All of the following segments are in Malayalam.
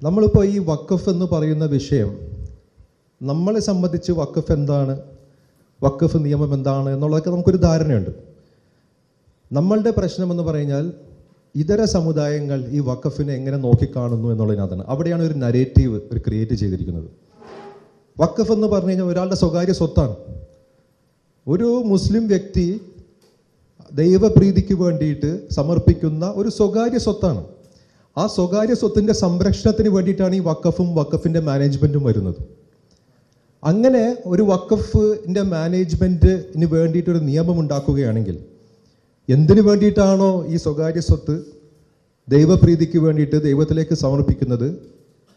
നമ്മളിപ്പോൾ ഈ വഖഫ് എന്ന് പറയുന്ന വിഷയം, നമ്മളെ സംബന്ധിച്ച് വഖഫ് എന്താണ്, വഖഫ് നിയമം എന്താണ് എന്നുള്ളതൊക്കെ നമുക്കൊരു ധാരണയുണ്ട്. നമ്മളുടെ പ്രശ്നം എന്ന് പറഞ്ഞാൽ ഇതര സമുദായങ്ങൾ ഈ വഖഫിനെ എങ്ങനെ നോക്കിക്കാണുന്നു എന്നുള്ളതിനകത്താണ്. അവിടെയാണ് ഒരു നരേറ്റീവ് ക്രിയേറ്റ് ചെയ്തിരിക്കുന്നത്. വഖഫ് എന്ന് പറഞ്ഞു കഴിഞ്ഞാൽ ഒരാളുടെ സ്വകാര്യ സ്വത്താണ്. ഒരു മുസ്ലിം വ്യക്തി ദൈവപ്രീതിക്ക് വേണ്ടിയിട്ട് സമർപ്പിക്കുന്ന ഒരു സ്വകാര്യ സ്വത്താണ്. ആ സ്വകാര്യ സ്വത്തിൻ്റെ സംരക്ഷണത്തിന് വേണ്ടിയിട്ടാണ് ഈ വഖഫും വഖഫിൻ്റെ മാനേജ്മെൻറ്റും വരുന്നത്. അങ്ങനെ ഒരു വഖഫിൻ്റെ മാനേജ്മെൻറ്റിന് വേണ്ടിയിട്ടൊരു നിയമം ഉണ്ടാക്കുകയാണെങ്കിൽ എന്തിനു വേണ്ടിയിട്ടാണോ ഈ സ്വകാര്യ സ്വത്ത് ദൈവപ്രീതിക്ക് വേണ്ടിയിട്ട് ദൈവത്തിലേക്ക് സമർപ്പിക്കുന്നത്,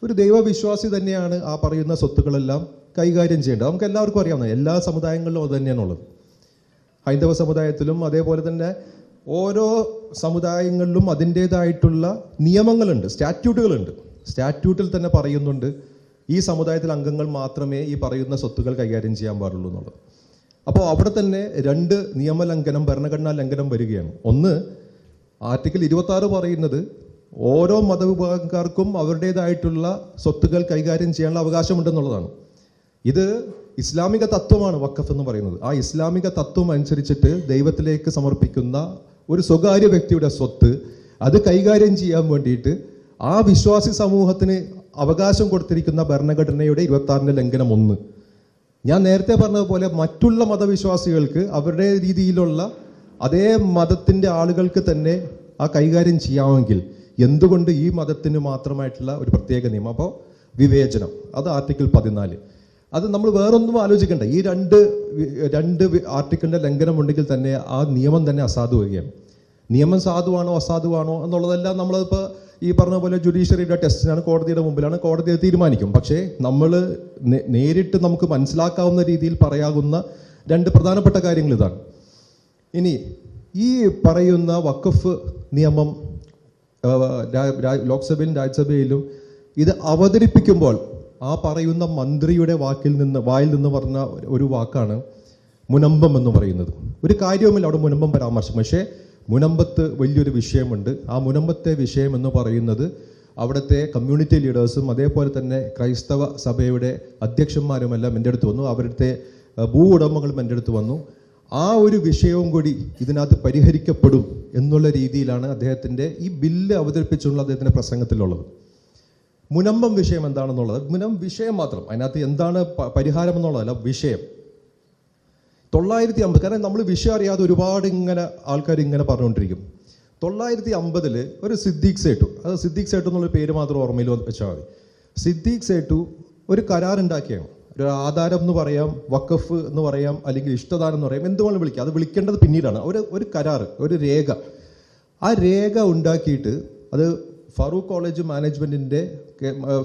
ഒരു ദൈവവിശ്വാസി തന്നെയാണ് ആ പറയുന്ന സ്വത്തുക്കളെല്ലാം കൈകാര്യം ചെയ്യേണ്ടത്. നമുക്ക് എല്ലാവർക്കും അറിയാവുന്ന എല്ലാ സമുദായങ്ങളിലും അത് തന്നെയാണുള്ളത്. ഹൈന്ദവ സമുദായത്തിലും അതേപോലെ തന്നെ ഓരോ സമുദായങ്ങളിലും അതിൻ്റേതായിട്ടുള്ള നിയമങ്ങളുണ്ട്, സ്റ്റാറ്റ്യൂട്ടുകളുണ്ട്. സ്റ്റാറ്റ്യൂട്ടിൽ തന്നെ പറയുന്നുണ്ട് ഈ സമുദായത്തിലെ അംഗങ്ങൾ മാത്രമേ ഈ പറയുന്ന സ്വത്തുക്കൾ കൈകാര്യം ചെയ്യാൻ പാടുള്ളൂ എന്നുള്ളത്. അപ്പോൾ അവിടെ തന്നെ രണ്ട് നിയമലംഘനം, ഭരണഘടനാ ലംഘനം വരികയാണ്. ഒന്ന്, ആർട്ടിക്കിൾ 26 പറയുന്നത് ഓരോ മതവിഭാഗക്കാർക്കും അവരുടേതായിട്ടുള്ള സ്വത്തുക്കൾ കൈകാര്യം ചെയ്യാനുള്ള അവകാശമുണ്ടെന്നുള്ളതാണ്. ഇത് ഇസ്ലാമിക തത്വമാണ് വഖഫ് എന്ന് പറയുന്നത്. ആ ഇസ്ലാമിക തത്വം അനുസരിച്ചിട്ട് ദൈവത്തിലേക്ക് സമർപ്പിക്കുന്ന ഒരു സ്വകാര്യ വ്യക്തിയുടെ സ്വത്ത് അത് കൈകാര്യം ചെയ്യാൻ വേണ്ടിയിട്ട് ആ വിശ്വാസി സമൂഹത്തിന് അവകാശം കൊടുത്തിരിക്കുന്ന ഭരണഘടനയുടെ 26ന്റെ ലംഘനം 1. ഞാൻ നേരത്തെ പറഞ്ഞതുപോലെ മറ്റുള്ള മതവിശ്വാസികൾക്ക് അവരുടെ രീതിയിലുള്ള അതേ മതത്തിൻ്റെ ആളുകൾക്ക് തന്നെ ആ കൈകാര്യം ചെയ്യാമെങ്കിൽ എന്തുകൊണ്ട് ഈ മതത്തിന് മാത്രമായിട്ടുള്ള ഒരു പ്രത്യേക നിയമം? അപ്പോൾ വിവേചനം, അത് ആർട്ടിക്കിൾ 14. അത് നമ്മൾ വേറൊന്നും ആലോചിക്കണ്ട. ഈ രണ്ട് ആർട്ടിക്കിളിൻ്റെ ലംഘനം ഉണ്ടെങ്കിൽ തന്നെ ആ നിയമം തന്നെ അസാധുവാകുകയാണ്. നിയമം സാധുവാണോ അസാധുവാണോ എന്നുള്ളതെല്ലാം നമ്മളിപ്പോൾ ഈ പറഞ്ഞ പോലെ ജുഡീഷ്യറിയുടെ ടെസ്റ്റിനാണ്, കോടതിയുടെ മുമ്പിലാണ്, കോടതി തീരുമാനിക്കും. പക്ഷേ നമ്മൾ നേരിട്ട് നമുക്ക് മനസ്സിലാക്കാവുന്ന രീതിയിൽ പറയാവുന്ന രണ്ട് പ്രധാനപ്പെട്ട കാര്യങ്ങൾ ഇതാണ്. ഇനി ഈ പറയുന്ന വഖഫ് നിയമം ലോക്സഭയിലും രാജ്യസഭയിലും ഇത് അവതരിപ്പിക്കുമ്പോൾ ആ പറയുന്ന മന്ത്രിയുടെ വായിൽ നിന്ന് പറഞ്ഞ ഒരു വാക്കാണ് മുനമ്പം എന്ന് പറയുന്നത്. ഒരു കാര്യവുമില്ല അവിടെ മുനമ്പം പരാമർശം. പക്ഷേ മുനമ്പത്ത് വലിയൊരു വിഷയമുണ്ട്. ആ മുനമ്പത്തെ വിഷയം എന്ന് പറയുന്നത് അവിടുത്തെ കമ്മ്യൂണിറ്റി ലീഡേഴ്സും അതേപോലെ തന്നെ ക്രൈസ്തവ സഭയുടെ അധ്യക്ഷന്മാരുമെല്ലാം എൻ്റെ അടുത്ത് വന്നു. അവരുടെ ഭൂ ഉടമകളും എൻ്റെ അടുത്ത് വന്നു. ആ ഒരു വിഷയവും കൂടി ഇതിനകത്ത് പരിഹരിക്കപ്പെടും എന്നുള്ള രീതിയിലാണ് അദ്ദേഹത്തിൻ്റെ ഈ ബില്ല് അവതരിപ്പിച്ചുള്ള അദ്ദേഹത്തിൻ്റെ പ്രസംഗത്തിലുള്ളത്. മുനമ്പം വിഷയം എന്താണെന്നുള്ളത് വിഷയം മാത്രം, അതിനകത്ത് എന്താണ് പരിഹാരം എന്നുള്ളതല്ല, വിഷയം 950. കാരണം നമ്മൾ വിഷയം അറിയാതെ ഒരുപാട് ആൾക്കാർ ഇങ്ങനെ പറഞ്ഞുകൊണ്ടിരിക്കും. 950 ഒരു സിദ്ദീഖ് സേട്ടു, അത് സിദ്ദീഖ് സേട്ടു എന്നുള്ള പേര് മാത്രം ഓർമ്മയിൽ വെച്ചാൽ മതി. സിദ്ദീഖ് സേട്ടു ഒരു കരാറുണ്ടാക്കിയാണ്. ഒരു ആധാരം എന്ന് പറയാം, വഖഫ് എന്ന് പറയാം, അല്ലെങ്കിൽ ഇഷ്ടദാനം എന്ന് പറയാം, എന്തുകൊണ്ട് വിളിക്കാം. അത് വിളിക്കേണ്ടത് പിന്നീടാണ്. ഒരു കരാറ്, ഒരു രേഖ, ആ രേഖ ഉണ്ടാക്കിയിട്ട് അത് ഫറൂഖ് കോളേജ് മാനേജ്മെൻറ്റിൻ്റെ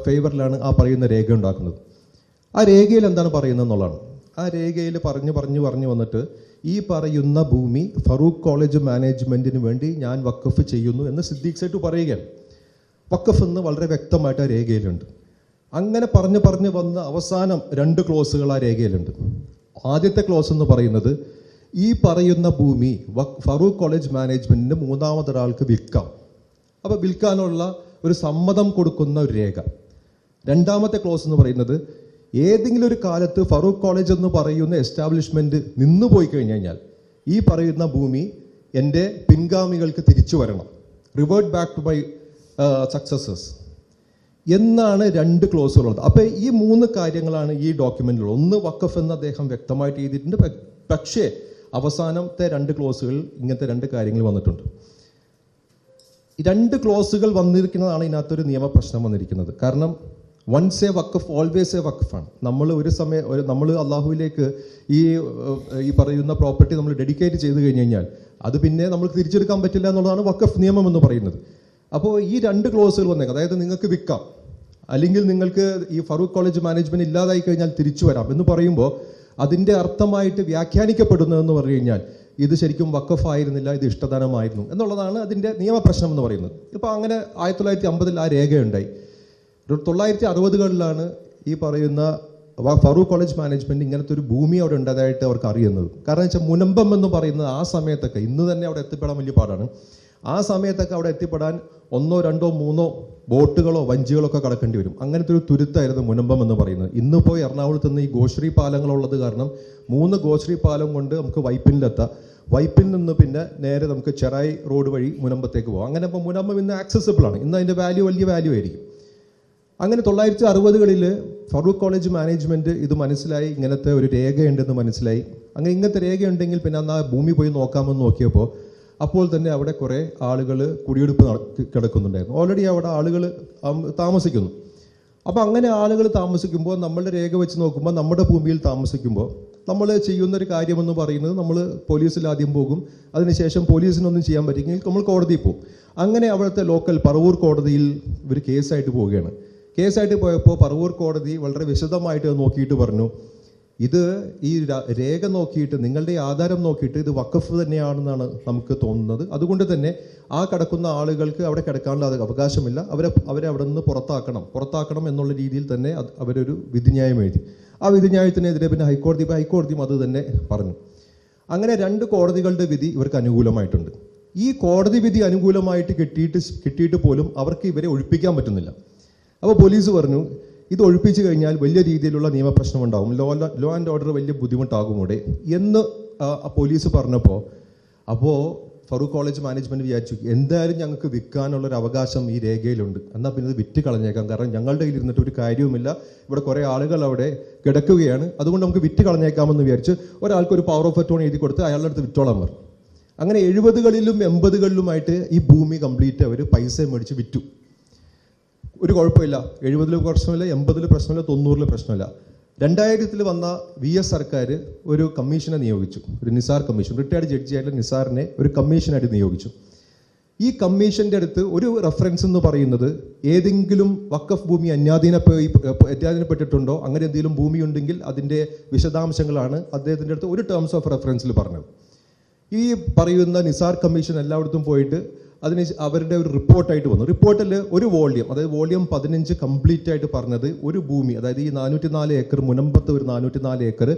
ഫേവറിലാണ് ആ പറയുന്ന രേഖ ഉണ്ടാക്കുന്നത്. ആ രേഖയിൽ എന്താണ് പറയുന്നത് എന്നുള്ളതാണ്. ആ രേഖയിൽ പറഞ്ഞു വന്നിട്ട് ഈ പറയുന്ന ഭൂമി ഫറൂഖ് കോളേജ് മാനേജ്മെൻറ്റിന് വേണ്ടി ഞാൻ വഖഫ് ചെയ്യുന്നു എന്ന് സിദ്ദീഖ് സേട്ടു പറയുകയാണ്. വഖഫ് എന്ന് വളരെ വ്യക്തമായിട്ട് ആ രേഖയിലുണ്ട്. അങ്ങനെ പറഞ്ഞ് വന്ന അവസാനം 2 ക്ലോസുകൾ ആ രേഖയിലുണ്ട്. ആദ്യത്തെ ക്ലോസ് എന്ന് പറയുന്നത് ഈ പറയുന്ന ഭൂമി ഫറൂഖ് കോളേജ് മാനേജ്മെൻറ്റിന് മൂന്നാമതൊരാൾക്ക് വിൽക്കാം. അപ്പോൾ വിൽക്കാനുള്ള ഒരു സമ്മതം കൊടുക്കുന്ന ഒരു രേഖ. രണ്ടാമത്തെ ക്ലോസ് എന്ന് പറയുന്നത് ഏതെങ്കിലും ഒരു കാലത്ത് ഫറൂഖ് കോളേജ് എന്ന് പറയുന്ന എസ്റ്റാബ്ലിഷ്മെൻറ്റ് നിന്നു പോയി കഴിഞ്ഞാൽ ഈ പറയുന്ന ഭൂമി എൻ്റെ പിൻഗാമികൾക്ക് തിരിച്ചു വരണം, revert back to my successors എന്നാണ് 2 ക്ലോസുകളുള്ളത്. അപ്പോൾ ഈ 3 കാര്യങ്ങളാണ് ഈ ഡോക്യുമെൻറ്റിലുള്ളത്. ഒന്ന് വഖഫ് എന്ന് അദ്ദേഹം വ്യക്തമായിട്ട് എഴുതിയിട്ടുണ്ട്. പക്ഷേ അവസാനത്തെ 2 ക്ലോസുകൾ ഇങ്ങനത്തെ 2 കാര്യങ്ങൾ വന്നിട്ടുണ്ട്. ഈ 2 ക്ലോസുകൾ വന്നിരിക്കുന്നതാണ് ഇതിനകത്തൊരു നിയമപ്രശ്നം വന്നിരിക്കുന്നത്. കാരണം വൺസ് എ വഖഫ് ഓൾവേസ് എ വഖഫാണ്. നമ്മൾ അള്ളാഹുവിലേക്ക് ഈ പറയുന്ന പ്രോപ്പർട്ടി നമ്മൾ ഡെഡിക്കേറ്റ് ചെയ്ത് കഴിഞ്ഞാൽ അത് പിന്നെ നമുക്ക് തിരിച്ചെടുക്കാൻ പറ്റില്ല എന്നുള്ളതാണ് വഖഫ് നിയമം എന്ന് പറയുന്നത്. അപ്പോൾ ഈ 2 ക്ലോസുകൾ വന്നേക്കാം. അതായത് നിങ്ങൾക്ക് വിൽക്കാം, അല്ലെങ്കിൽ നിങ്ങൾക്ക് ഈ ഫറൂഖ് കോളേജ് മാനേജ്മെൻറ്റ് ഇല്ലാതായി കഴിഞ്ഞാൽ തിരിച്ചു വരാം എന്ന് പറയുമ്പോൾ അതിൻ്റെ അർത്ഥമായിട്ട് വ്യാഖ്യാനിക്കപ്പെടുന്നതെന്ന് പറഞ്ഞു കഴിഞ്ഞാൽ ഇത് ശരിക്കും വഖഫ് ആയിരുന്നില്ല, ഇത് ഇഷ്ടദാനമായിരുന്നു എന്നുള്ളതാണ് അതിൻ്റെ നിയമപ്രശ്നം എന്ന് പറയുന്നത്. ഇപ്പോൾ അങ്ങനെ 1950 ആ രേഖയുണ്ടായി. 960കളിലാണ് ഈ പറയുന്ന ഫറൂഖ് കോളേജ് മാനേജ്മെൻറ്റ് ഇങ്ങനത്തെ ഒരു ഭൂമി അവിടെ ഉണ്ടായതായിട്ട് അവർക്ക് അറിയുന്നത്. കാരണം വെച്ചാൽ മുനമ്പം എന്ന് പറയുന്നത് ആ സമയത്തൊക്കെ, ഇന്ന് തന്നെ അവിടെ എത്തിപ്പെടാൻ വലിയ പാടാണ്. ആ സമയത്തൊക്കെ അവിടെ എത്തിപ്പെടാൻ 1, 2, 3 ബോട്ടുകളോ വഞ്ചികളോ ഒക്കെ കടക്കേണ്ടി വരും. അങ്ങനത്തെ ഒരു തുരുത്തായിരുന്നു മുനമ്പം എന്ന് പറയുന്നത്. ഇന്നിപ്പോൾ എറണാകുളത്ത് നിന്ന് ഈ ഗോശ്രീ പാലങ്ങളുള്ളത് കാരണം 3 ഗോശ്രീ പാലം കൊണ്ട് നമുക്ക് വൈപ്പിനിലെത്താം. വൈപ്പിൽ നിന്ന് പിന്നെ നേരെ നമുക്ക് ചെറായി റോഡ് വഴി മുനമ്പത്തേക്ക് പോകാം. അങ്ങനെ ഇപ്പോൾ മുനമ്പം ഇന്ന് ആക്സസിബിൾ ആണ്. ഇന്ന് അതിൻ്റെ വാല്യൂ വലിയ വാല്യൂ ആയിരിക്കും. അങ്ങനെ 1960കളിൽ ഫറൂഖ് കോളേജ് മാനേജ്മെൻറ്റ് ഇത് മനസ്സിലായി, ഇങ്ങനത്തെ ഒരു രേഖയുണ്ടെന്ന് മനസ്സിലായി. അങ്ങനെ ഇങ്ങനത്തെ രേഖയുണ്ടെങ്കിൽ പിന്നെ അന്ന് ആ ഭൂമി പോയി നോക്കാമെന്ന് നോക്കിയപ്പോൾ അപ്പോൾ തന്നെ അവിടെ കുറേ ആളുകൾ കുടിയെടുപ്പ് കിടക്കുന്നുണ്ടായിരുന്നു. ഓൾറെഡി അവിടെ ആളുകൾ താമസിക്കുന്നു. അപ്പോൾ അങ്ങനെ ആളുകൾ താമസിക്കുമ്പോൾ നമ്മളുടെ രേഖ വെച്ച് നോക്കുമ്പോൾ നമ്മുടെ ഭൂമിയിൽ താമസിക്കുമ്പോൾ നമ്മൾ ചെയ്യുന്നൊരു കാര്യമെന്ന് പറയുന്നത് നമ്മൾ പോലീസിൽ ആദ്യം പോകും. അതിനുശേഷം പോലീസിനൊന്നും ചെയ്യാൻ പറ്റിയെങ്കിൽ നമ്മൾ കോടതിയിൽ പോകും. അങ്ങനെ അവിടുത്തെ ലോക്കൽ പറവൂർ കോടതിയിൽ ഇവർ കേസായിട്ട് പോവുകയാണ്. കേസായിട്ട് പോയപ്പോൾ പറവൂർ കോടതി വളരെ വിശദമായിട്ട് നോക്കിയിട്ട് പറഞ്ഞു, ഇത് ഈ രേഖ നോക്കിയിട്ട് നിങ്ങളുടെ ആധാരം നോക്കിയിട്ട് ഇത് വഖഫ് തന്നെയാണെന്നാണ് നമുക്ക് തോന്നുന്നത്. അതുകൊണ്ട് തന്നെ ആ കിടക്കുന്ന ആളുകൾക്ക് അവിടെ കിടക്കാനുള്ള അവകാശമില്ല, അവരെ അവിടെ നിന്ന് പുറത്താക്കണം എന്നുള്ള രീതിയിൽ തന്നെ അവരൊരു വിധിന്യായം എഴുതി. ആ വിധിന്യായത്തിനെതിരെ പിന്നെ ഹൈക്കോടതിയും അത് തന്നെ പറഞ്ഞു. അങ്ങനെ 2 കോടതികളുടെ വിധി ഇവർക്ക് അനുകൂലമായിട്ടുണ്ട്. ഈ കോടതി വിധി അനുകൂലമായിട്ട് കിട്ടിയിട്ട് പോലും അവർക്ക് ഇവരെ ഒഴിപ്പിക്കാൻ പറ്റുന്നില്ല. അപ്പോൾ പോലീസ് പറഞ്ഞു, ഇത് ഒഴിപ്പിച്ചു കഴിഞ്ഞാൽ വലിയ രീതിയിലുള്ള നിയമപ്രശ്നം ഉണ്ടാകും, ലോ ആൻഡ് ഓർഡർ വലിയ ബുദ്ധിമുട്ടാകും ഇവിടെ എന്ന് പോലീസ് പറഞ്ഞപ്പോൾ ഫറൂഖ് കോളേജ് മാനേജ്മെൻറ്റ് വിചാരിച്ചു, എന്തായാലും ഞങ്ങൾക്ക് വിൽക്കാനുള്ളൊരു അവകാശം ഈ രേഖയിലുണ്ട്, എന്നാൽ പിന്നെ ഇത് വിറ്റ് കളഞ്ഞേക്കാം. കാരണം ഞങ്ങളുടെ കയ്യിൽ ഇരുന്നിട്ട് ഒരു കാര്യവുമില്ല, ഇവിടെ കുറേ ആളുകൾ അവിടെ കിടക്കുകയാണ്, അതുകൊണ്ട് നമുക്ക് വിറ്റ് കളഞ്ഞേക്കാമെന്ന് വിചാരിച്ച് ഒരാൾക്ക് ഒരു പവർ ഓഫ് അറ്റോർണി എഴുതി കൊടുത്ത് അയാളുടെ അടുത്ത് വിറ്റോളാൻ പറഞ്ഞു. അങ്ങനെ 70കളിലും 80കളിലുമായിട്ട് ഈ ഭൂമി കംപ്ലീറ്റ് അവർ പൈസ മേടിച്ച് വിറ്റു. ഒരു കുഴപ്പമില്ല, 70ൽ പ്രശ്നമില്ല, 80ൽ പ്രശ്നമില്ല, 90ൽ പ്രശ്നമില്ല. 2000ൽ വന്ന VS സർക്കാർ ഒരു കമ്മീഷനെ നിയോഗിച്ചു, ഒരു നിസാർ കമ്മീഷൻ. റിട്ടയർഡ് ജഡ്ജിയായിട്ടുള്ള നിസാറിനെ ഒരു കമ്മീഷനായിട്ട് നിയോഗിച്ചു. ഈ കമ്മീഷൻ്റെ അടുത്ത് ഒരു റെഫറൻസ് എന്ന് പറയുന്നത് ഏതെങ്കിലും വഖഫ് ഭൂമി അന്യാധീനപ്പെട്ടിട്ടുണ്ടോ, അങ്ങനെ എന്തെങ്കിലും ഭൂമി ഉണ്ടെങ്കിൽ അതിൻ്റെ വിശദാംശങ്ങളാണ് അദ്ദേഹത്തിൻ്റെ അടുത്ത് ഒരു ടേംസ് ഓഫ് റെഫറൻസിൽ പറഞ്ഞത്. ഈ പറയുന്ന നിസാർ കമ്മീഷൻ എല്ലായിടത്തും പോയിട്ട് അതിന് അവരുടെ ഒരു റിപ്പോർട്ടായിട്ട് വന്നു. റിപ്പോർട്ടിൽ ഒരു വോള്യം, അതായത് വോള്യം 15 കംപ്ലീറ്റ് ആയിട്ട് പറഞ്ഞത് ഒരു ഭൂമി, അതായത് ഈ 404 ഏക്കർ മുനമ്പത്ത് ഒരു 404 ഏക്കർ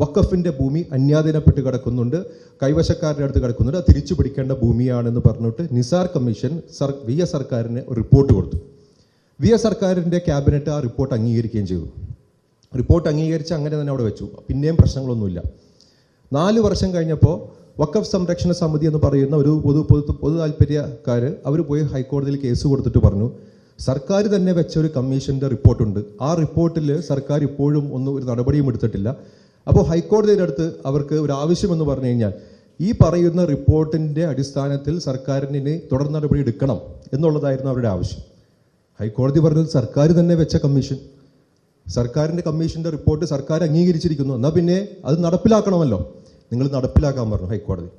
വഖഫിൻ്റെ ഭൂമി അന്യാധീനപ്പെട്ട് കിടക്കുന്നുണ്ട്, കൈവശക്കാരുടെ അടുത്ത് കിടക്കുന്നുണ്ട്, അത് തിരിച്ചു പിടിക്കേണ്ട ഭൂമിയാണെന്ന് പറഞ്ഞിട്ട് നിസാർ കമ്മീഷൻ VS സർക്കാരിന് ഒരു റിപ്പോർട്ട് കൊടുത്തു. VS സർക്കാരിൻ്റെ ക്യാബിനറ്റ് ആ റിപ്പോർട്ട് അംഗീകരിക്കുകയും ചെയ്തു. റിപ്പോർട്ട് അംഗീകരിച്ച് അങ്ങനെ തന്നെ അവിടെ വെച്ചു. പിന്നെയും പ്രശ്നങ്ങളൊന്നുമില്ല. 4 വർഷം കഴിഞ്ഞപ്പോൾ വഖഫ് സംരക്ഷണ സമിതി എന്ന് പറയുന്ന ഒരു പൊതു താല്പര്യക്കാർ അവർ പോയി ഹൈക്കോടതിയിൽ കേസ് കൊടുത്തിട്ട് പറഞ്ഞു, സർക്കാർ തന്നെ വെച്ച ഒരു കമ്മീഷൻ്റെ റിപ്പോർട്ടുണ്ട്, ആ റിപ്പോർട്ടിൽ സർക്കാർ ഇപ്പോഴും ഒരു നടപടിയും എടുത്തിട്ടില്ല. അപ്പോൾ ഹൈക്കോടതിയുടെ അടുത്ത് അവർക്ക് ഒരു ആവശ്യമെന്ന് പറഞ്ഞു കഴിഞ്ഞാൽ ഈ പറയുന്ന റിപ്പോർട്ടിൻ്റെ അടിസ്ഥാനത്തിൽ സർക്കാരിന് തുടർ നടപടി എടുക്കണം എന്നുള്ളതായിരുന്നു അവരുടെ ആവശ്യം. ഹൈക്കോടതി പറഞ്ഞത് സർക്കാർ തന്നെ വെച്ച കമ്മീഷൻ, സർക്കാരിൻ്റെ കമ്മീഷൻ്റെ റിപ്പോർട്ട് സർക്കാർ അംഗീകരിച്ചിരിക്കുന്നു, എന്നാൽ പിന്നെ അത് നടപ്പിലാക്കണമല്ലോ, നിങ്ങൾ നടപ്പിലാക്കാൻ പറഞ്ഞു ഹൈക്കോടതി.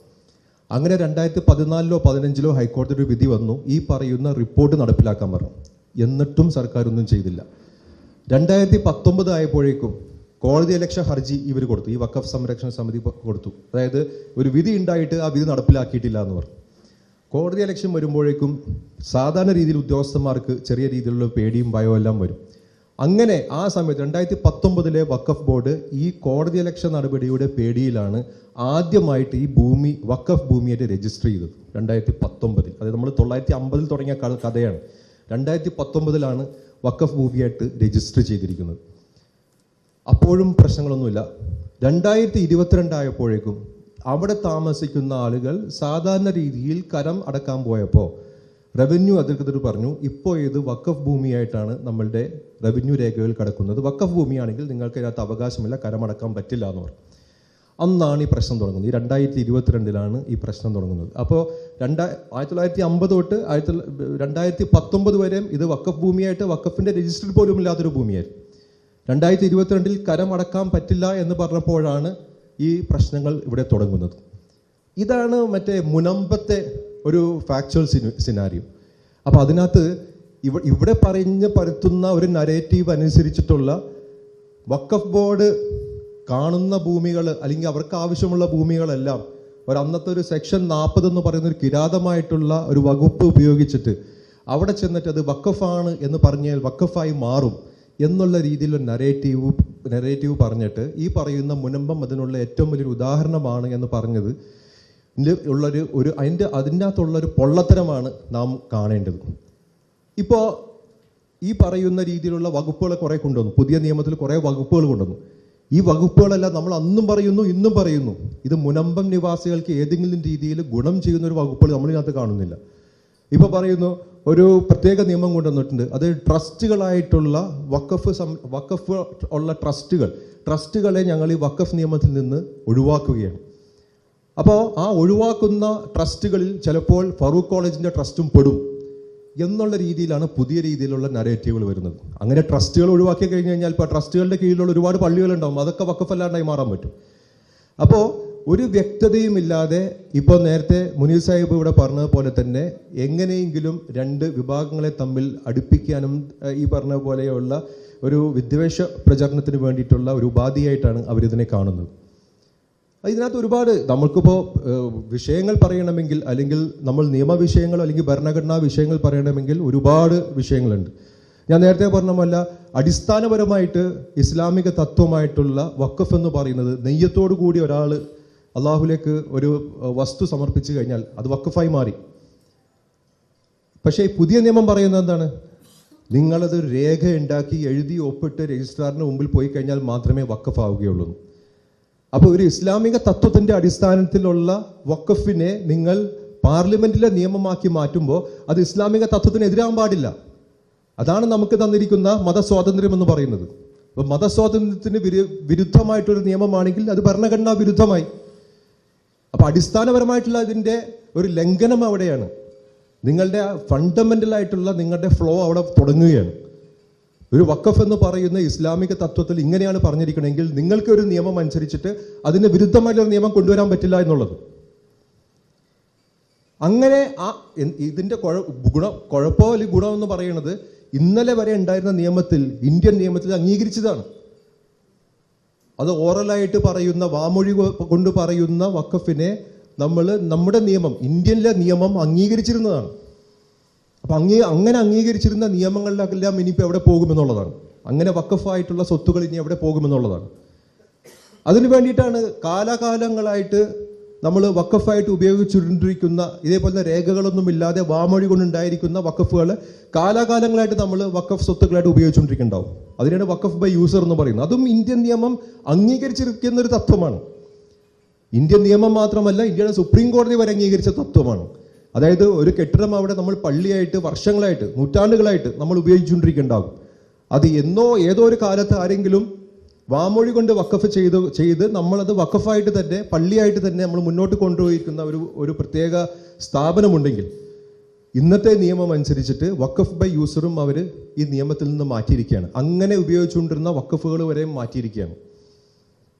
അങ്ങനെ 2014ലോ 15ലോ ഹൈക്കോടതിയുടെ വിധി വന്നു, ഈ പറയുന്ന റിപ്പോർട്ട് നടപ്പിലാക്കാൻ പറഞ്ഞു. എന്നിട്ടും സർക്കാർ ഒന്നും ചെയ്തില്ല. 2019 ആയപ്പോഴേക്കും കോടതി അലക്ഷ്യ ഹർജി ഇവർ കൊടുത്തു, ഈ വഖഫ് സംരക്ഷണ സമിതി കൊടുത്തു. അതായത് ഒരു വിധി ഉണ്ടായിട്ട് ആ വിധി നടപ്പിലാക്കിയിട്ടില്ല എന്ന് പറഞ്ഞു. കോടതി അലക്ഷ്യം വരുമ്പോഴേക്കും സാധാരണ രീതിയിൽ ഉദ്യോഗസ്ഥന്മാർക്ക് ചെറിയ രീതിയിലുള്ള പേടിയും ഭയവും എല്ലാം വരും. അങ്ങനെ ആ സമയത്ത് 2019 വഖഫ് ബോർഡ് ഈ കോടതി അലക്ഷ്യ നടപടിയുടെ പേടിയിലാണ് ആദ്യമായിട്ട് ഈ ഭൂമി വഖഫ് ഭൂമിയായിട്ട് രജിസ്റ്റർ ചെയ്തത്. 2019, അതായത് നമ്മൾ 950 തുടങ്ങിയ കഥയാണ്. 2019 വഖഫ് ഭൂമിയായിട്ട് രജിസ്റ്റർ ചെയ്തിരിക്കുന്നത്. അപ്പോഴും പ്രശ്നങ്ങളൊന്നുമില്ല. 2022 ആയപ്പോഴേക്കും അവിടെ താമസിക്കുന്ന ആളുകൾ സാധാരണ രീതിയിൽ കരം അടക്കാൻ പോയപ്പോൾ റവന്യൂ അധികൃതർ പറഞ്ഞു, ഇപ്പോൾ ഇത് വഖഫ് ഭൂമിയായിട്ടാണ് നമ്മളുടെ റവന്യൂ രേഖകൾ കിടക്കുന്നത്, വഖഫ് ഭൂമിയാണെങ്കിൽ നിങ്ങൾക്ക് ഇതിനകത്ത് അവകാശമില്ല, കരമടക്കാൻ പറ്റില്ല എന്ന് പറഞ്ഞു. അന്നാണ് ഈ പ്രശ്നം തുടങ്ങുന്നത്. ഈ 2022 ഈ പ്രശ്നം തുടങ്ങുന്നത്. അപ്പോൾ 1950 തൊട്ട് 2019 വരെയും ഇത് വഖഫ് ഭൂമിയായിട്ട് വഖഫിൻ്റെ രജിസ്റ്റർ പോലും ഇല്ലാത്തൊരു ഭൂമിയായിരുന്നു. 2022 കരമടക്കാൻ പറ്റില്ല എന്ന് പറഞ്ഞപ്പോഴാണ് ഈ പ്രശ്നങ്ങൾ ഇവിടെ തുടങ്ങുന്നത്. ഇതാണ് മറ്റേ മുനമ്പത്തെ ഒരു ഫാക്ച്വൽ സിനാരിയോ. അപ്പോൾ അതിനകത്ത് ഇവിടെ പരത്തുന്ന ഒരു നരേറ്റീവ് അനുസരിച്ചിട്ടുള്ള വഖഫ് ബോർഡ് കാണുന്ന ഭൂമികൾ അല്ലെങ്കിൽ അവർക്ക് ആവശ്യമുള്ള ഭൂമികളെല്ലാം അന്നത്തെ ഒരു സെക്ഷൻ 40 എന്ന് പറയുന്ന ഒരു കിരാതമായിട്ടുള്ള ഒരു വകുപ്പ് ഉപയോഗിച്ചിട്ട് അവിടെ ചെന്നിട്ട് അത് വഖഫാണ് എന്ന് പറഞ്ഞാൽ വഖഫായി മാറും എന്നുള്ള രീതിയിലുള്ള നരേറ്റീവ് പറഞ്ഞിട്ട് ഈ പറയുന്ന മുനമ്പം അതിനുള്ള ഏറ്റവും വലിയൊരു ഉദാഹരണമാണ് എന്ന് പറഞ്ഞത് അതിൻ്റെ അകത്തുള്ളൊരു പൊള്ളത്തരമാണ് നാം കാണേണ്ടത്. ഇപ്പോൾ ഈ പറയുന്ന രീതിയിലുള്ള വകുപ്പുകളെ കുറേ കൊണ്ടുവന്നു, പുതിയ നിയമത്തിൽ കുറേ വകുപ്പുകൾ കൊണ്ടുവന്നു. ഈ വകുപ്പുകളെല്ലാം നമ്മൾ അന്നും പറയുന്നു ഇന്നും പറയുന്നു, ഇത് മുനമ്പം നിവാസികൾക്ക് ഏതെങ്കിലും രീതിയിൽ ഗുണം ചെയ്യുന്ന ഒരു വകുപ്പുകൾ നമ്മളിതിനകത്ത് കാണുന്നില്ല. ഇപ്പോൾ പറയുന്നു ഒരു പ്രത്യേക നിയമം കൊണ്ടുവന്നിട്ടുണ്ട്, അത് ട്രസ്റ്റുകളായിട്ടുള്ള വഖഫ് ഉള്ള ട്രസ്റ്റുകളെ ഞങ്ങൾ ഈ വഖഫ് നിയമത്തിൽ നിന്ന് ഒഴിവാക്കുകയാണ്. അപ്പോൾ ആ ഒഴിവാക്കുന്ന ട്രസ്റ്റുകളിൽ ചിലപ്പോൾ ഫറൂഖ് കോളേജിൻ്റെ ട്രസ്റ്റും പെടും എന്നുള്ള രീതിയിലാണ് പുതിയ രീതിയിലുള്ള നരേറ്റീവുകൾ വരുന്നത്. അങ്ങനെ ട്രസ്റ്റുകൾ ഒഴിവാക്കി കഴിഞ്ഞ് കഴിഞ്ഞാൽ ഇപ്പോൾ ട്രസ്റ്റുകളുടെ കീഴിലുള്ള ഒരുപാട് പള്ളികളുണ്ടാവും, അതൊക്കെ വഖഫല്ലാണ്ടായി മാറാൻ പറ്റും. അപ്പോൾ ഒരു വ്യക്തതയും ഇല്ലാതെ ഇപ്പോൾ നേരത്തെ മുനീർ സാഹിബ് ഇവിടെ പറഞ്ഞതുപോലെ തന്നെ എങ്ങനെയെങ്കിലും രണ്ട് വിഭാഗങ്ങളെ തമ്മിൽ അടുപ്പിക്കാനും ഈ പറഞ്ഞ പോലെയുള്ള ഒരു വിദ്വേഷ പ്രചരണത്തിന് വേണ്ടിയിട്ടുള്ള ഒരു ഉപാധിയായിട്ടാണ് അവരിതിനെ കാണുന്നത്. ഇതിനകത്ത് ഒരുപാട് നമ്മൾക്കിപ്പോൾ വിഷയങ്ങൾ പറയണമെങ്കിൽ, അല്ലെങ്കിൽ നമ്മൾ നിയമവിഷയങ്ങൾ അല്ലെങ്കിൽ ഭരണഘടനാ വിഷയങ്ങൾ പറയണമെങ്കിൽ ഒരുപാട് വിഷയങ്ങളുണ്ട്. ഞാൻ നേരത്തെ പറഞ്ഞ പോലെ അടിസ്ഥാനപരമായിട്ട് ഇസ്ലാമിക തത്വമായിട്ടുള്ള വഖഫ് എന്ന് പറയുന്നത് നെയ്യത്തോടു കൂടി ഒരാൾ അള്ളാഹുലേക്ക് ഒരു വസ്തു സമർപ്പിച്ചു കഴിഞ്ഞാൽ അത് വഖഫായി മാറി. പക്ഷേ ഈ പുതിയ നിയമം പറയുന്നത് എന്താണ്? നിങ്ങളത് രേഖ ഉണ്ടാക്കി എഴുതി ഒപ്പിട്ട് രജിസ്ട്രാറിന് മുമ്പിൽ പോയി കഴിഞ്ഞാൽ മാത്രമേ വഖഫ് ആവുകയുള്ളൂ. അപ്പോൾ ഒരു ഇസ്ലാമിക തത്വത്തിൻ്റെ അടിസ്ഥാനത്തിലുള്ള വഖഫിനെ നിങ്ങൾ പാർലമെന്റിലെ നിയമമാക്കി മാറ്റുമ്പോൾ അത് ഇസ്ലാമിക തത്വത്തിന് എതിരാൻ പാടില്ല. അതാണ് നമുക്ക് തന്നിരിക്കുന്ന മതസ്വാതന്ത്ര്യം എന്ന് പറയുന്നത്. അപ്പോൾ മതസ്വാതന്ത്ര്യത്തിന് വിരുദ്ധമായിട്ടൊരു നിയമമാണെങ്കിൽ അത് ഭരണഘടനാ വിരുദ്ധമായി. അപ്പോൾ അടിസ്ഥാനപരമായിട്ടുള്ള ഇതിൻ്റെ ഒരു ലംഘനം അവിടെയാണ്. നിങ്ങളുടെ ഫണ്ടമെൻ്റലായിട്ടുള്ള നിങ്ങളുടെ ഫ്ലോ അവിടെ തുടങ്ങുകയാണ്. ഒരു വഖഫ് എന്ന് പറയുന്ന ഇസ്ലാമിക തത്വത്തിൽ ഇങ്ങനെയാണ് പറഞ്ഞിരിക്കണമെങ്കിൽ നിങ്ങൾക്ക് ഒരു നിയമം അനുസരിച്ചിട്ട് അതിന് വിരുദ്ധമായിട്ടുള്ള നിയമം കൊണ്ടുവരാൻ പറ്റില്ല എന്നുള്ളത്. അങ്ങനെ ഇതിൻ്റെ കുഴപ്പമോ അല്ലെങ്കിൽ ഗുണമെന്ന് പറയുന്നത് ഇന്നലെ വരെ ഉണ്ടായിരുന്ന നിയമത്തിൽ, ഇന്ത്യൻ നിയമത്തിൽ അംഗീകരിച്ചതാണ്. അത് ഓറലായിട്ട് പറയുന്ന, വാമൊഴി കൊണ്ട് പറയുന്ന വഖഫിനെ നമ്മൾ നമ്മുടെ നിയമം, ഇന്ത്യനിലെ നിയമം അംഗീകരിച്ചിരുന്നതാണ്. അപ്പം അങ്ങനെ അംഗീകരിച്ചിരുന്ന നിയമങ്ങളിലെല്ലാം ഇനിയിപ്പോൾ എവിടെ പോകുമെന്നുള്ളതാണ്. അങ്ങനെ വഖഫായിട്ടുള്ള സ്വത്തുകൾ ഇനി എവിടെ പോകുമെന്നുള്ളതാണ്. അതിനു വേണ്ടിയിട്ടാണ് കാലാകാലങ്ങളായിട്ട് നമ്മൾ വഖഫായിട്ട് ഉപയോഗിച്ചുകൊണ്ടിരിക്കുന്ന ഇതേപോലത്തെ രേഖകളൊന്നും ഇല്ലാതെ വാമൊഴി കൊണ്ടുണ്ടായിരിക്കുന്ന വഖഫുകൾ കാലാകാലങ്ങളായിട്ട് നമ്മൾ വഖഫ് സ്വത്തുക്കളായിട്ട് ഉപയോഗിച്ചുകൊണ്ടിരിക്കുന്നുണ്ടാവും. അതിനാണ് വഖഫ് ബൈ യൂസർ എന്ന് പറയുന്നത്. അതും ഇന്ത്യൻ നിയമം അംഗീകരിച്ചിരിക്കുന്ന ഒരു തത്വമാണ്. ഇന്ത്യൻ നിയമം മാത്രമല്ല, ഇന്ത്യയുടെ സുപ്രീം കോടതി വരെ അംഗീകരിച്ച തത്വമാണ്. അതായത് ഒരു കെട്ടിടം അവിടെ നമ്മൾ പള്ളിയായിട്ട് വർഷങ്ങളായിട്ട്, നൂറ്റാണ്ടുകളായിട്ട് നമ്മൾ ഉപയോഗിച്ചുകൊണ്ടിരിക്കുന്നുണ്ടാകും. അത് ഏതോ ഒരു കാലത്ത് ആരെങ്കിലും വാമൊഴി കൊണ്ട് വഖഫ് ചെയ്ത് നമ്മളത് വഖഫായിട്ട് തന്നെ, പള്ളിയായിട്ട് തന്നെ നമ്മൾ മുന്നോട്ട് കൊണ്ടുപോയിരിക്കുന്ന ഒരു പ്രത്യേക സ്ഥാപനമുണ്ടെങ്കിൽ ഇന്നത്തെ നിയമം അനുസരിച്ചിട്ട് വഖഫ് ബൈ യൂസറും അവർ ഈ നിയമത്തിൽ നിന്ന് മാറ്റിയിരിക്കുകയാണ്. അങ്ങനെ ഉപയോഗിച്ചുകൊണ്ടിരുന്ന വഖഫുകൾ വരെ മാറ്റിയിരിക്കുകയാണ്.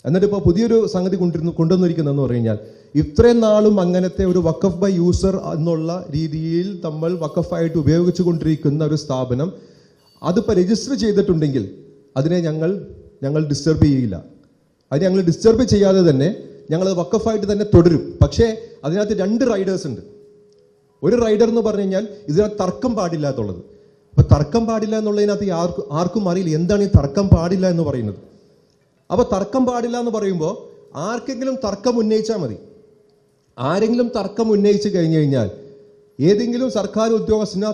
എന്നിട്ട് ഇപ്പോൾ പുതിയൊരു സംഗതി കൊണ്ടുവന്നിരിക്കുന്നതെന്ന് പറഞ്ഞു കഴിഞ്ഞാൽ, ഇത്രയും നാളും അങ്ങനത്തെ ഒരു വഖഫ് ബൈ യൂസർ എന്നുള്ള രീതിയിൽ നമ്മൾ വഖഫായിട്ട് ഉപയോഗിച്ചു കൊണ്ടിരിക്കുന്ന ഒരു സ്ഥാപനം അതിപ്പോൾ രജിസ്റ്റർ ചെയ്തിട്ടുണ്ടെങ്കിൽ അതിനെ ഞങ്ങൾ ഡിസ്റ്റർബ് ചെയ്യില്ല. അത് ഞങ്ങൾ ഡിസ്റ്റർബ് ചെയ്യാതെ തന്നെ ഞങ്ങൾ വഖഫായിട്ട് തന്നെ തുടരും. പക്ഷേ അതിനകത്ത് രണ്ട് റൈഡേഴ്സ് ഉണ്ട്. ഒരു റൈഡർ എന്ന് പറഞ്ഞു കഴിഞ്ഞാൽ ഇതിനകത്ത് തർക്കം പാടില്ലാത്തുള്ളത്. അപ്പോൾ തർക്കം പാടില്ല എന്നുള്ളതിനകത്ത് ആർക്കും അറിയില്ല എന്താണ് ഈ തർക്കം പാടില്ല എന്ന് പറയുന്നത്. അപ്പോൾ തർക്കം പാടില്ല എന്ന് പറയുമ്പോൾ ആർക്കെങ്കിലും തർക്കം ഉന്നയിച്ചാൽ മതി. ആരെങ്കിലും തർക്കം ഉന്നയിച്ച് കഴിഞ്ഞു കഴിഞ്ഞാൽ, ഏതെങ്കിലും സർക്കാർ ഉദ്യോഗസ്ഥന്